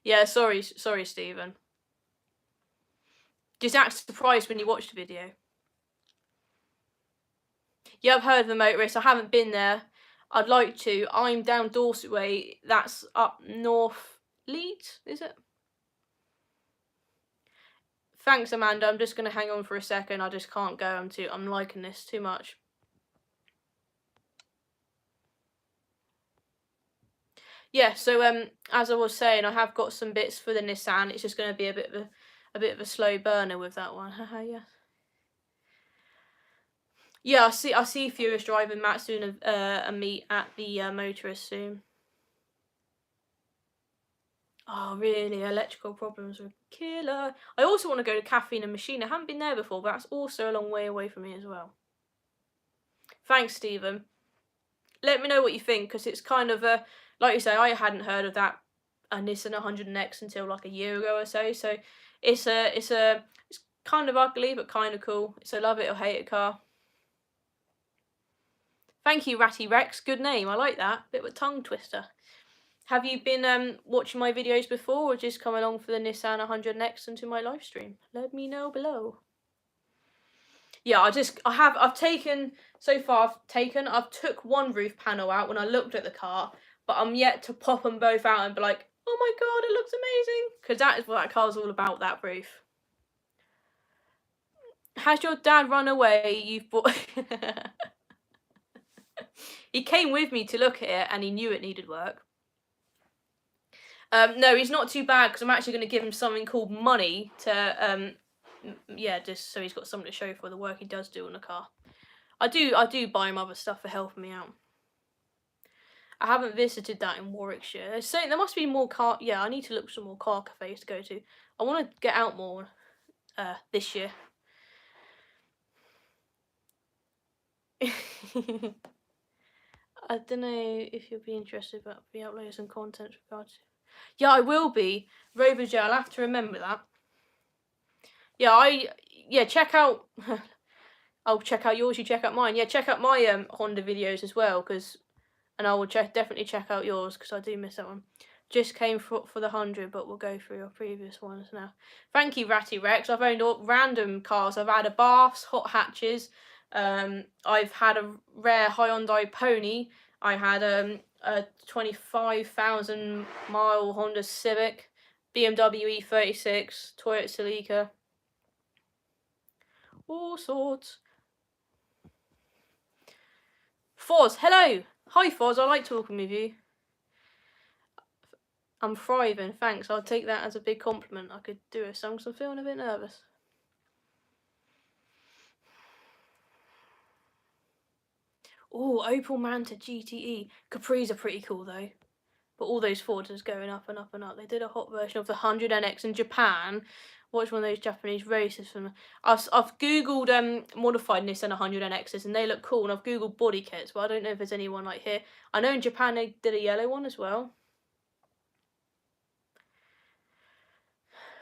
Yeah, sorry, Stephen. Just act surprised when you watch the video. Yeah, I've heard of the motorist. I haven't been there. I'd like to. I'm down Dorset way. That's up north Leeds, is it? Thanks, Amanda. I'm just gonna hang on for a second. I just can't go. I'm liking this too much. Yeah, so as I was saying, I have got some bits for the Nissan. It's just gonna be a bit of a slow burner with that one. Haha, yeah. Yeah, I see Furious driving Matt soon and meet at the motorist soon. Oh, really? Electrical problems are killer. I also want to go to Caffeine and Machine. I haven't been there before, but that's also a long way away from me as well. Thanks, Stephen. Let me know what you think, because it's kind of a, like you say, I hadn't heard of that Nissan 100NX until like a year ago or so. So it's kind of ugly, but kind of cool. It's a love it or hate it car. Thank you, Ratty Rex. Good name. I like that. Bit of a tongue twister. Have you been watching my videos before, or just come along for the Nissan 100NX into my live stream? Let me know below. Yeah, I've took one roof panel out when I looked at the car, but I'm yet to pop them both out and be like, oh my god, it looks amazing, because that is what that car's all about, that roof. Has your dad run away? You've bought... He came with me to look at it, and he knew it needed work. No, he's not too bad, because I'm actually going to give him something called money to, yeah, just so he's got something to show for the work he does do on the car. I do buy him other stuff for helping me out. I haven't visited that in Warwickshire. There must be more car... Yeah, I need to look for some more car cafes to go to. I want to get out more this year. I don't know if you'll be interested, but I'll be uploading some content with regards to... Yeah, I will be. Rover J, I'll have to remember that. Yeah, check out... I'll check out yours, you check out mine. Yeah, check out my Honda videos as well, and I will definitely check out yours, because I do miss that one. Just came for the 100, but we'll go through your previous ones now. Thank you, Ratty Rex. I've owned all random cars. I've had a Baths, hot hatches. I've had a rare Hyundai Pony. I had a 25,000 mile Honda Civic, BMW E36, Toyota Celica. All sorts. Foz, hello. Hi, Foz. I like talking with you. I'm thriving, thanks. I'll take that as a big compliment. I could do a song, so I'm feeling a bit nervous. Oh, Opel Manta GTE. Capris are pretty cool though. But all those Fords are going up and up and up. They did a hot version of the 100NX in Japan. Watch one of those Japanese races from... I've googled modified Nissan 100NXs, and they look cool. And I've googled body kits, but I don't know if there's anyone like here. I know in Japan they did a yellow one as well.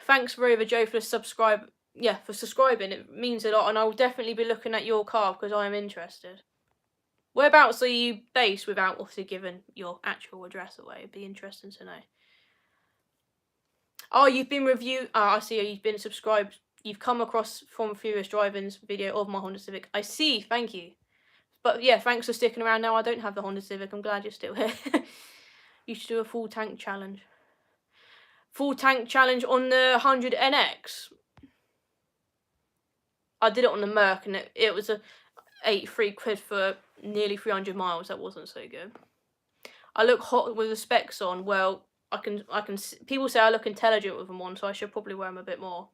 thanks Rover Joe for subscribing. It means a lot, and I will definitely be looking at your car because I am interested. Whereabouts are you based, without obviously giving your actual address away? It'd be interesting to know. Oh, you've been reviewed. I see. You've been subscribed. You've come across from Furious Driving's video of my Honda Civic. I see. Thank you. But yeah, thanks for sticking around. Now I don't have the Honda Civic. I'm glad you're still here. You should do a full tank challenge. Full tank challenge on the 100 NX. I did it on the Merc, and it was a 83 quid for nearly 300 miles. That wasn't so good. I look hot with the specs on. Well, I can. People say I look intelligent with them on, so I should probably wear them a bit more.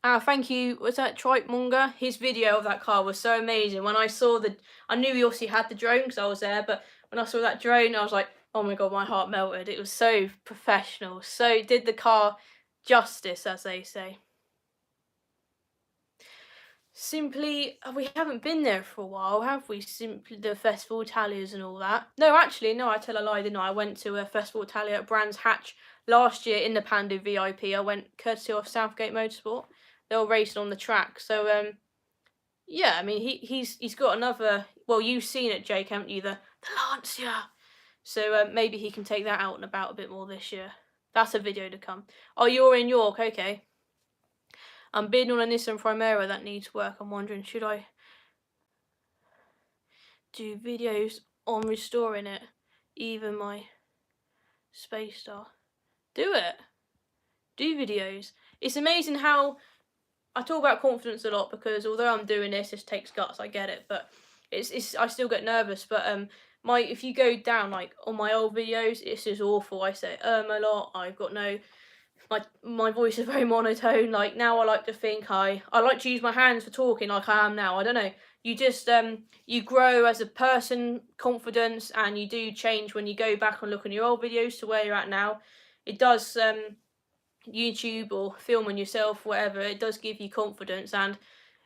Thank you. Was that Tripe Monger? His video of that car was so amazing. When I saw I knew he obviously had the drone because I was there, but when I saw that drone, I was like, oh my god, my heart melted. It was so professional. So did the car justice, as they say. Simply, we haven't been there for a while, have we? Simply the Festival Italias and all that. No, actually, no, I tell a lie, didn't I? I went to a Festival Italia at Brands Hatch last year in the Pando VIP. I went courtesy of Southgate Motorsport. They were racing on the track. So, yeah, I mean, he's got another. Well, you've seen it, Jake, haven't you? The Lancia. So maybe he can take that out and about a bit more this year. That's a video to come. Oh, you're in York, okay. I'm bidding on a Nissan Primera that needs work. I'm wondering, should I do videos on restoring it? Even my Space Star. Do it. Do videos. It's amazing how I talk about confidence a lot, because although I'm doing this takes guts. I get it, but I still get nervous. But if you go down like on my old videos, it's just awful. I say a lot. I've got no. My voice is very monotone. Like now, I like to think I like to use my hands for talking, like I am now. I don't know. You just you grow as a person, confidence, and you do change when you go back and look on your old videos to where you're at now. It does YouTube or filming yourself, whatever. It does give you confidence, and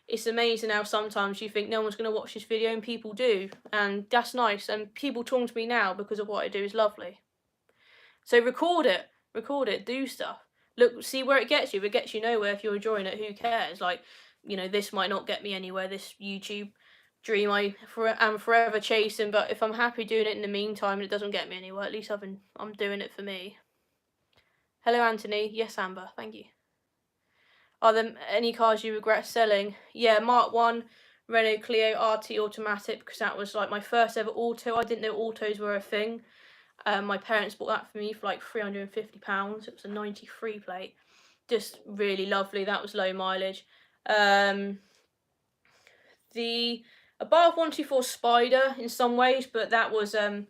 it's amazing how sometimes you think no one's going to watch this video, and people do, and that's nice. And people talking to me now because of what I do is lovely. So record it, do stuff. Look, see where it gets you. If it gets you nowhere, if you're enjoying it, who cares? Like, you know, this might not get me anywhere, this YouTube dream I'm forever chasing, but if I'm happy doing it in the meantime and it doesn't get me anywhere, at least I'm doing it for me. Hello, Anthony. Yes, Amber. Thank you. Are there any cars you regret selling? Yeah, Mark 1, Renault Clio RT automatic, because that was like my first ever auto. I didn't know autos were a thing. My parents bought that for me for like £350. It was a 93 plate. Just really lovely. That was low mileage. The Abarth 124 Spider in some ways, but that was a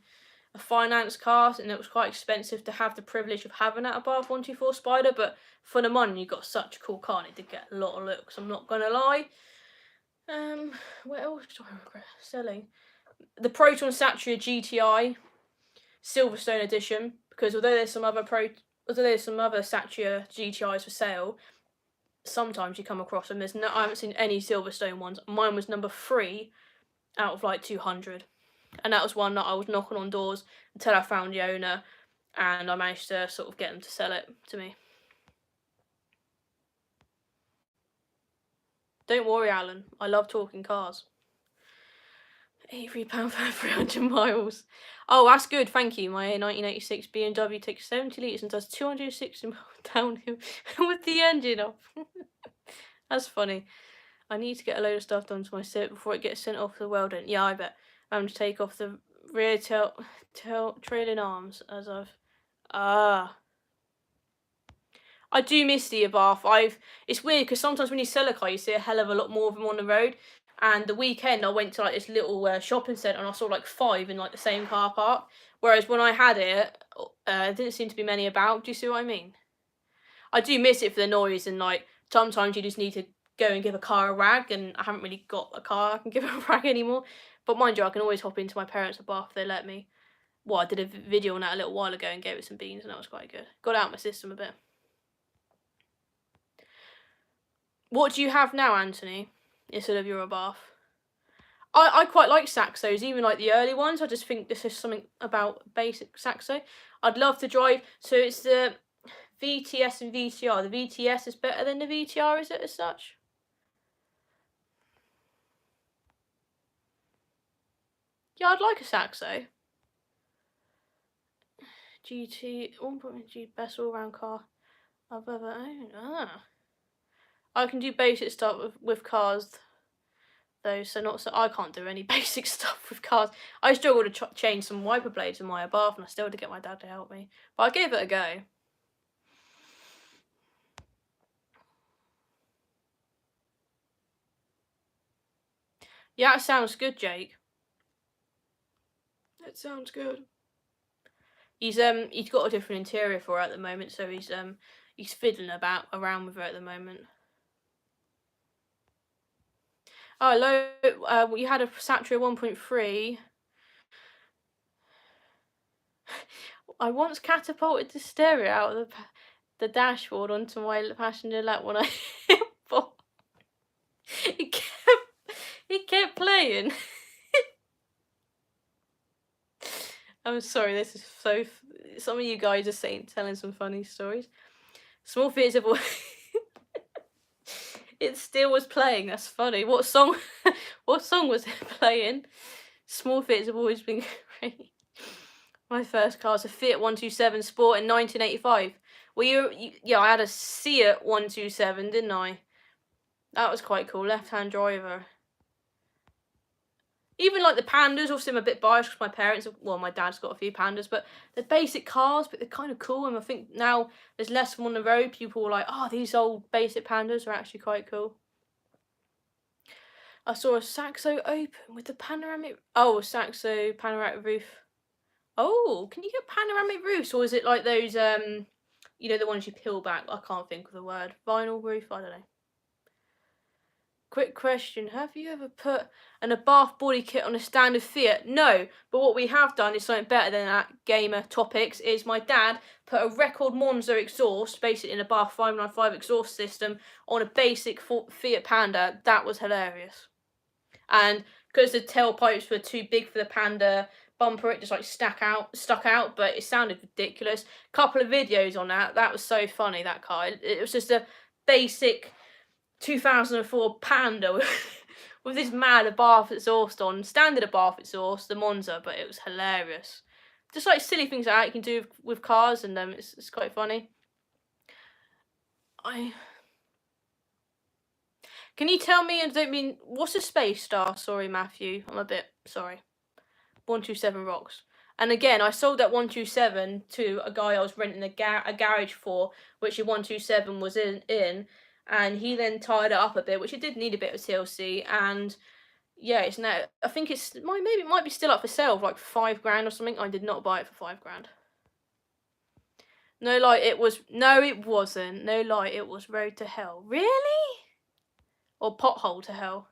finance car, and it was quite expensive to have the privilege of having that Abarth 124 Spider, but for the money you got such a cool car, and it did get a lot of looks, I'm not gonna lie. What else do I regret selling? The Proton Satria GTI Silverstone edition, because although there's some other Satria GTIs for sale, sometimes you come across them. I haven't seen any Silverstone ones. Mine was number 3 out of like 200, and that was one that I was knocking on doors until I found the owner, and I managed to sort of get them to sell it to me. Don't worry, Alan. I love talking cars. £83 for 300 miles. Oh, that's good, thank you. My 1986 BMW takes 70 litres and does 260 miles downhill with the engine off. That's funny. I need to get a load of stuff done to my Civic before it gets sent off the welding. Yeah, I bet. I'm going to take off the rear trailing arms as I do miss the Abarth. It's weird because sometimes when you sell a car, you see a hell of a lot more of them on the road. And the weekend, I went to like this little shopping centre, and I saw like 5 in like the same car park. Whereas when I had it, there didn't seem to be many about. Do you see what I mean? I do miss it for the noise, and like sometimes you just need to go and give a car a rag, and I haven't really got a car I can give a rag anymore. But mind you, I can always hop into my parents' Abarth if they let me. Well, I did a video on that a little while ago and gave it some beans, and that was quite good. Got out my system a bit. What do you have now, Anthony, instead of your Abarth? I quite like saxos, even like the early ones. I just think this is something about basic saxo. I'd love to drive. So it's the VTS and VTR. The VTS is better than the VTR, is it, as such? Yeah, I'd like a saxo. GT 1.G best all-round car I've ever owned. I can do basic stuff with cars though, so I can't do any basic stuff with cars. I struggle to change some wiper blades in my bath, and I still had to get my dad to help me. But I gave it a go. Yeah, that sounds good, Jake. That sounds good. He's got a different interior for it at the moment, so he's fiddling around with it at the moment. Oh, hello. We had a Satria 1.3. I once catapulted the stereo out of the dashboard onto my passenger lap when I hit ball. It kept playing. I'm sorry, this is so. Some of you guys are telling some funny stories. Small Fiat's of It still was playing. That's funny. What song? What song was it playing? Small Fiats have always been great. My first car was a Fiat 127 Sport in 1985. Well, yeah, I had a Fiat 127, didn't I? That was quite cool. Left-hand driver. Even like the Pandas, obviously I'm a bit biased because my dad's got a few Pandas, but they're basic cars, but they're kind of cool. And I think now there's less of them on the road. People are like, oh, these old basic Pandas are actually quite cool. I saw a Saxo open with the panoramic. Oh, a Saxo panoramic roof. Oh, can you get panoramic roofs, or is it like those you know, the ones you peel back? I can't think of the word. Vinyl roof. I don't know. Quick question, have you ever put a Abarth body kit on a standard Fiat? No, but what we have done is something better than that, gamer topics, is my dad put a record Monza exhaust, basically in a Abarth 595 exhaust system, on a basic Fiat Panda. That was hilarious. And because the tailpipes were too big for the Panda bumper, it just like stuck out, but it sounded ridiculous. Couple of videos on that was so funny, that car. It was just a basic 2004 Panda with this mad Abarth exhaust on, standard Abarth exhaust, the Monza, but it was hilarious. Just like silly things like that you can do with cars, and it's quite funny. Can you tell me, what's a space star? Sorry, Matthew, I'm a bit sorry. 127 rocks. And again, I sold that 127 to a guy I was renting a garage for, which the 127 was in, and he then tied it up a bit, which it did need a bit of TLC, and yeah, it's now, I think maybe it might be still up for sale for like £5 or something. I did not buy it for £5. No lie, it wasn't. No lie, it was Road to Hell. Really? Or Pothole to Hell.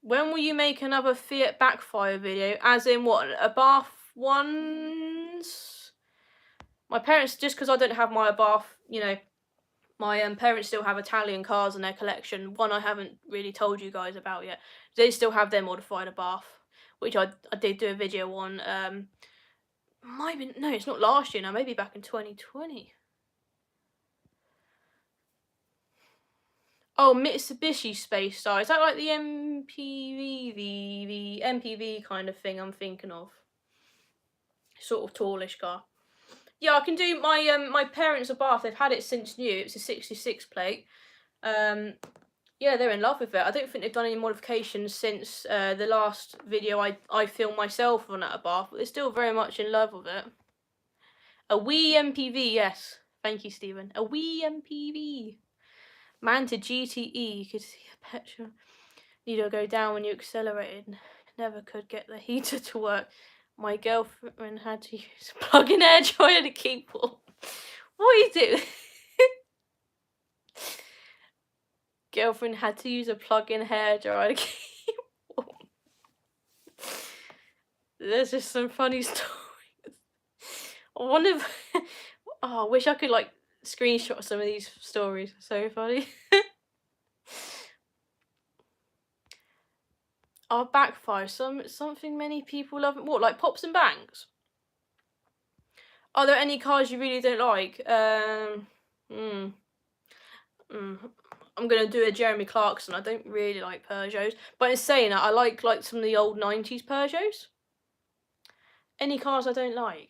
When will you make another Fiat Backfire video? As in what? Abarth ones? My parents, just because I don't have my Abarth, you know, my parents still have Italian cars in their collection. One I haven't really told you guys about yet. They still have their modified Abarth, which I did do a video on. No, it's not last year now. Maybe back in 2020. Oh, Mitsubishi Space Star. Is that like the MPV, the MPV kind of thing I'm thinking of? Sort of tallish car. Yeah, I can do my parents' Abarth. They've had it since new. It's a 66 plate. Yeah, they're in love with it. I don't think they've done any modifications since the last video I filmed myself on that Abarth, but they're still very much in love with it. A wee MPV, yes. Thank you, Stephen. A wee MPV. Manta GTE. You could see a petrol needle go down when you accelerated. Never could get the heater to work. My girlfriend had to use a plug-in air dryer to keep warm. What are you doing? Girlfriend had to use a plug-in hair dryer to keep warm. There's just some funny stories. I wish I could like screenshot some of these stories. So funny. Oh, Backfire. Something many people love. What, like Pops and Bangs? Are there any cars you really don't like? I'm gonna do a Jeremy Clarkson. I don't really like Peugeots, but in saying that, I like some of the old '90s Peugeots. Any cars I don't like?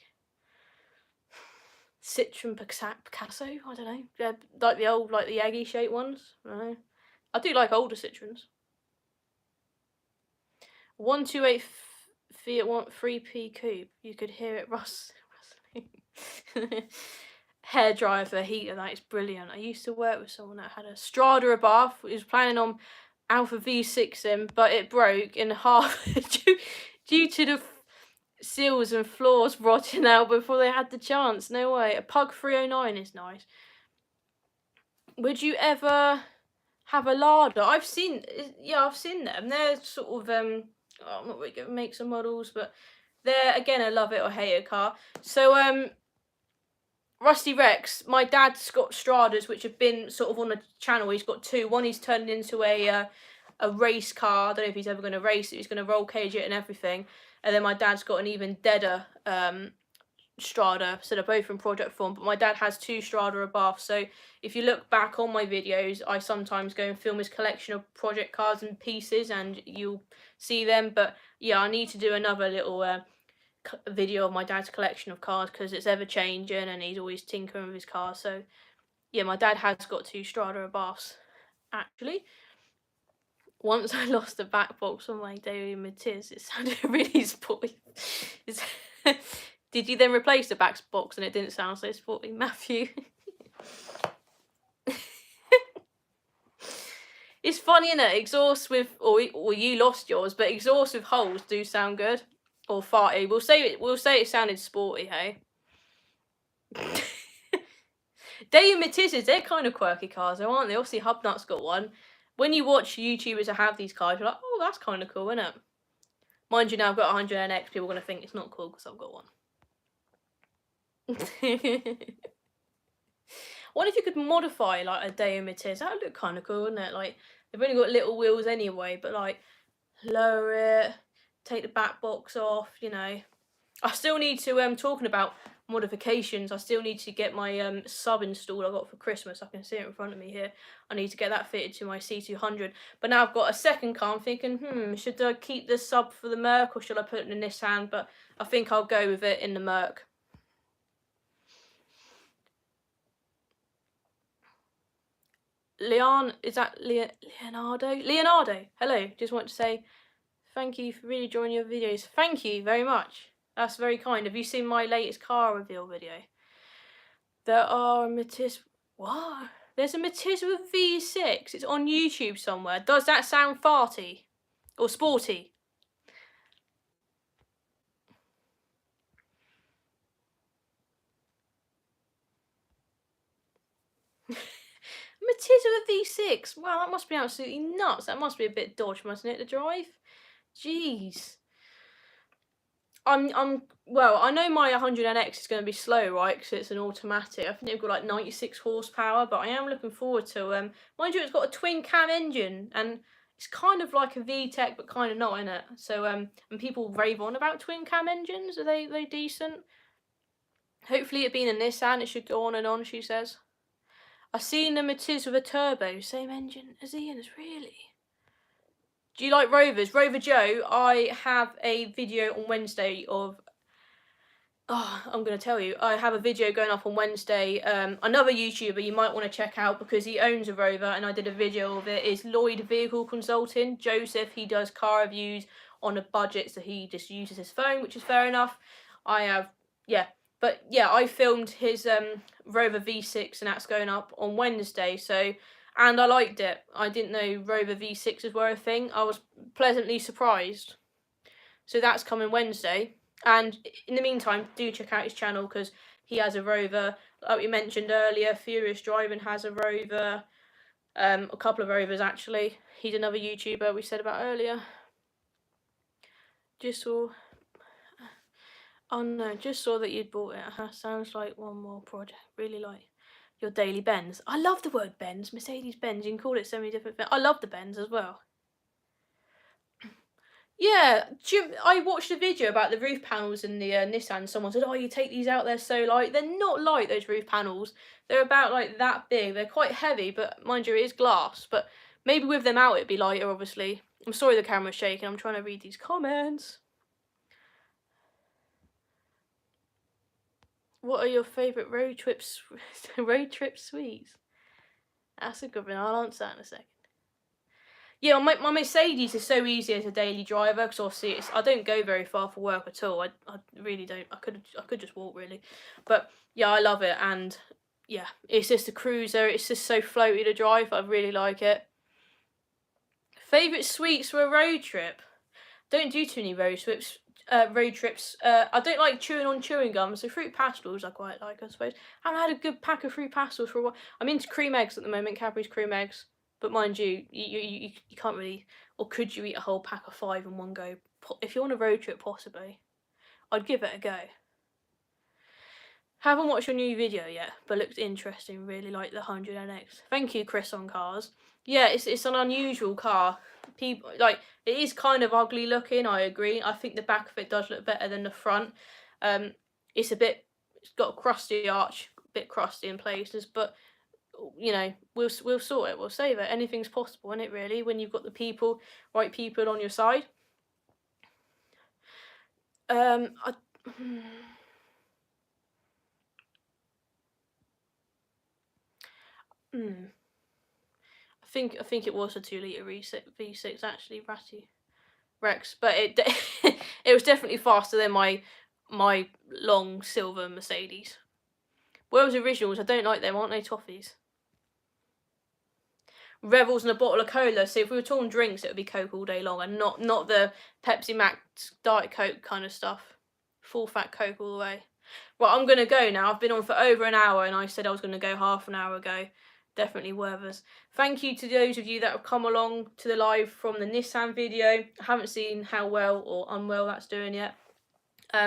Citroen Picasso. I don't know. Yeah, like the old, like the eggy shaped ones. I don't know. I do like older Citroens. 128 Fiat 3P coupe. You could hear it rustling. Hairdryer heater. That is brilliant. I used to work with someone that had a Strada Abarth. He was planning on Alpha V6 in, but it broke in half due to the seals and floors rotting out before they had the chance. No way. A Pug 309 is nice. Would you ever have a Lada? I've seen them. They're sort of I'm not really gonna make some models, but they're again a love it or hate it car. So Rusty Rex, my dad's got Stradas which have been sort of on the channel. He's got two. One he's turned into a race car. I don't know if he's ever going to race it. He's going to roll cage it and everything. And then my dad's got an even deader Strada, so they're both in project form, but my dad has two Strada Abarths. So if you look back on my videos, I sometimes go and film his collection of project cars and pieces, and you'll see them. But yeah, I need to do another little video of my dad's collection of cars, because it's ever changing and he's always tinkering with his cars. So yeah, my dad has got two Strada Abarths actually. Once I lost the back box on my Daily Matiz, it sounded really sporty. Did you then replace the back box and it didn't sound so sporty, Matthew? It's funny, innit? Exhaust with, or you lost yours, but exhaust with holes do sound good, or farty. We'll say it sounded sporty, hey. Daily Matizes, they're kind of quirky cars, though, aren't they? Obviously, Hubnut's got one. When you watch YouTubers that have these cars, you're like, oh, that's kind of cool, isn't it? Mind you, now I've got 100NX, people are going to think it's not cool because I've got one. What if you could modify like a Daewoo Matiz? That would look kind of cool, wouldn't it? Like, they've only got little wheels anyway, but like lower it, take the back box off, you know. I still need to talking about modifications, I still need to get my sub installed I got for Christmas. I can see it in front of me here. I need to get that fitted to my C200. But now I've got a second car, I'm thinking, should I keep the sub for the Merc or should I put it in the Nissan? But I think I'll go with it in the Merc. Is that Leonardo? Leonardo, hello. Just want to say thank you for really enjoying your videos. Thank you very much. That's very kind. Have you seen my latest car reveal video? There are a Matiz. What? There's a Matiz with V6. It's on YouTube somewhere. Does that sound farty or sporty? Matiz with a V6. Wow, that must be absolutely nuts. That must be a bit dodgy, mustn't it, to drive? Jeez. Well, I know my 100NX is going to be slow, right, because it's an automatic. I think they've got like 96 horsepower, but I am looking forward to, mind you, it's got a twin cam engine, and it's kind of like a VTEC, but kind of not, innit? So, and people rave on about twin cam engines. Are they decent? Hopefully it being a Nissan, it should go on and on, she says. I've seen the Matiz with a turbo, same engine as Ian's, really? Do you like Rovers? Rover Joe, I have a video on Wednesday of... Oh, I'm going to tell you. I have a video going up on Wednesday. Another YouTuber you might want to check out because he owns a Rover and I did a video of it. Is Lloyd Vehicle Consulting. Joseph, he does car reviews on a budget, so he just uses his phone, which is fair enough. I have, yeah. But yeah, I filmed his Rover V6 and that's going up on Wednesday. So... And I liked it. I didn't know Rover V6s were a thing. I was pleasantly surprised. So that's coming Wednesday. And in the meantime, do check out his channel because he has a Rover. Like we mentioned earlier, Furious Driving has a Rover. A couple of Rovers, actually. He's another YouTuber we said about earlier. Just saw... Oh no, just saw that you'd bought it. Sounds like one more project. Really like... Your daily Benz. I love the word Benz. Mercedes Benz. You can call it so many different things. I love the Benz as well. Yeah, I watched a video about the roof panels in the Nissan. Someone said, "Oh, you take these out, they're so light." They're not light, those roof panels. They're about like that big. They're quite heavy, but mind you, it is glass. But maybe with them out, it'd be lighter, obviously. I'm sorry the camera's shaking. I'm trying to read these comments. What are your favourite road trips? Road trip sweets? That's a good one. I'll answer that in a second. Yeah, my Mercedes is so easy as a daily driver because obviously I don't go very far for work at all. I really don't. I could just walk really, but yeah, I love it. And yeah, it's just a cruiser. It's just so floaty to drive. I really like it. Favorite sweets for a road trip? Don't do too many road trips. I don't like chewing on chewing gum, so fruit pastels I quite like, I suppose. I haven't had a good pack of fruit pastels for a while. I'm into cream eggs at the moment, Cadbury's cream eggs. But mind you, you can't really, or could you eat a whole pack of 5 in one go? If you're on a road trip, possibly. I'd give it a go. Haven't watched your new video yet, but looks interesting. Really like the 100NX. Thank you, Chris on Cars. Yeah, it's an unusual car. People like it is kind of ugly looking. I agree. I think the back of it does look better than the front. It's got a crusty arch, a bit crusty in places, but you know we'll sort it. We'll save it. Anything's possible, isn't it? Really, when you've got the right people on your side. I. I think it was a 2 litre V6 actually, Ratty Rex, but it it was definitely faster than my long silver Mercedes. Whereas originals, I don't like them, aren't they toffees? Rebels and a bottle of cola. So if we were talking drinks, it would be Coke all day long, and not the Pepsi Max Diet Coke kind of stuff. Full fat Coke all the way. Right, I'm gonna go now. I've been on for over an hour, and I said I was gonna go half an hour ago. Definitely worth us. Thank you to those of you that have come along to the live from the Nissan video. I haven't seen how well or unwell that's doing yet.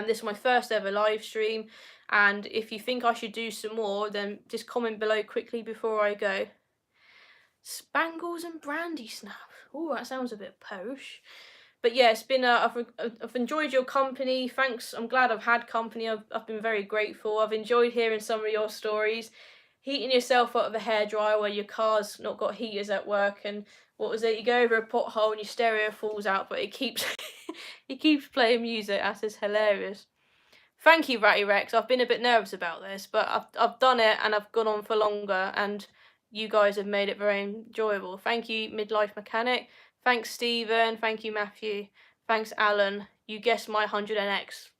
This is my first ever live stream, and if you think I should do some more, then just comment below quickly before I go. Spangles and brandy snap. Oh, that sounds a bit posh. But yeah, it's been I've enjoyed your company. Thanks. I'm glad I've had company. I've been very grateful. I've enjoyed hearing some of your stories. Heating yourself out of a hairdryer where your car's not got heaters at work, and what was it? You go over a pothole and your stereo falls out, but it keeps it keeps playing music. That is hilarious. Thank you, Ratty Rex. I've been a bit nervous about this, but I've done it and I've gone on for longer, and you guys have made it very enjoyable. Thank you, Midlife Mechanic. Thanks, Stephen. Thank you, Matthew. Thanks, Alan. You guessed my 100NX.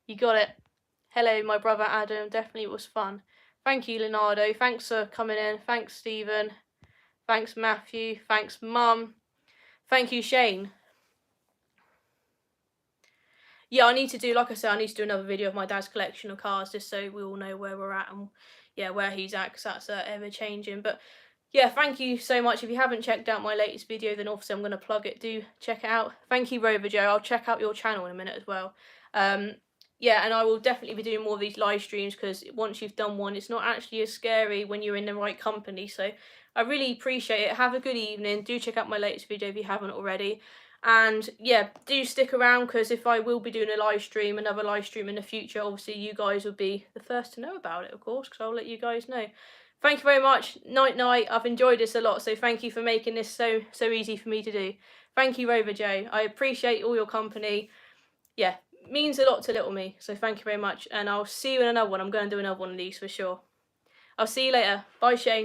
You got it. Hello, my brother Adam. Definitely was fun. Thank you, Leonardo. Thanks for coming in. Thanks, Stephen. Thanks, Matthew. Thanks, Mum. Thank you, Shane. Yeah, I need to do, like I said, I need to do another video of my dad's collection of cars, just so we all know where we're at and yeah, where he's at, because that's ever changing. But yeah, thank you so much. If you haven't checked out my latest video, then obviously I'm going to plug it. Do check it out. Thank you, Rover Joe. I'll check out your channel in a minute as well. Yeah, and I will definitely be doing more of these live streams, because once you've done one, it's not actually as scary when you're in the right company. So I really appreciate it. Have a good evening. Do check out my latest video if you haven't already. And yeah, do stick around, because if I will be doing a live stream, another live stream in the future, obviously you guys will be the first to know about it, of course, because I'll let you guys know. Thank you very much. Night night. I've enjoyed this a lot, so thank you for making this so easy for me to do. Thank you, Rover Joe. I appreciate all your company. Yeah, means a lot to little me, so thank you very much, and I'll see you in another one. I'm going to do another one of these for sure. I'll see you later. Bye, Shane.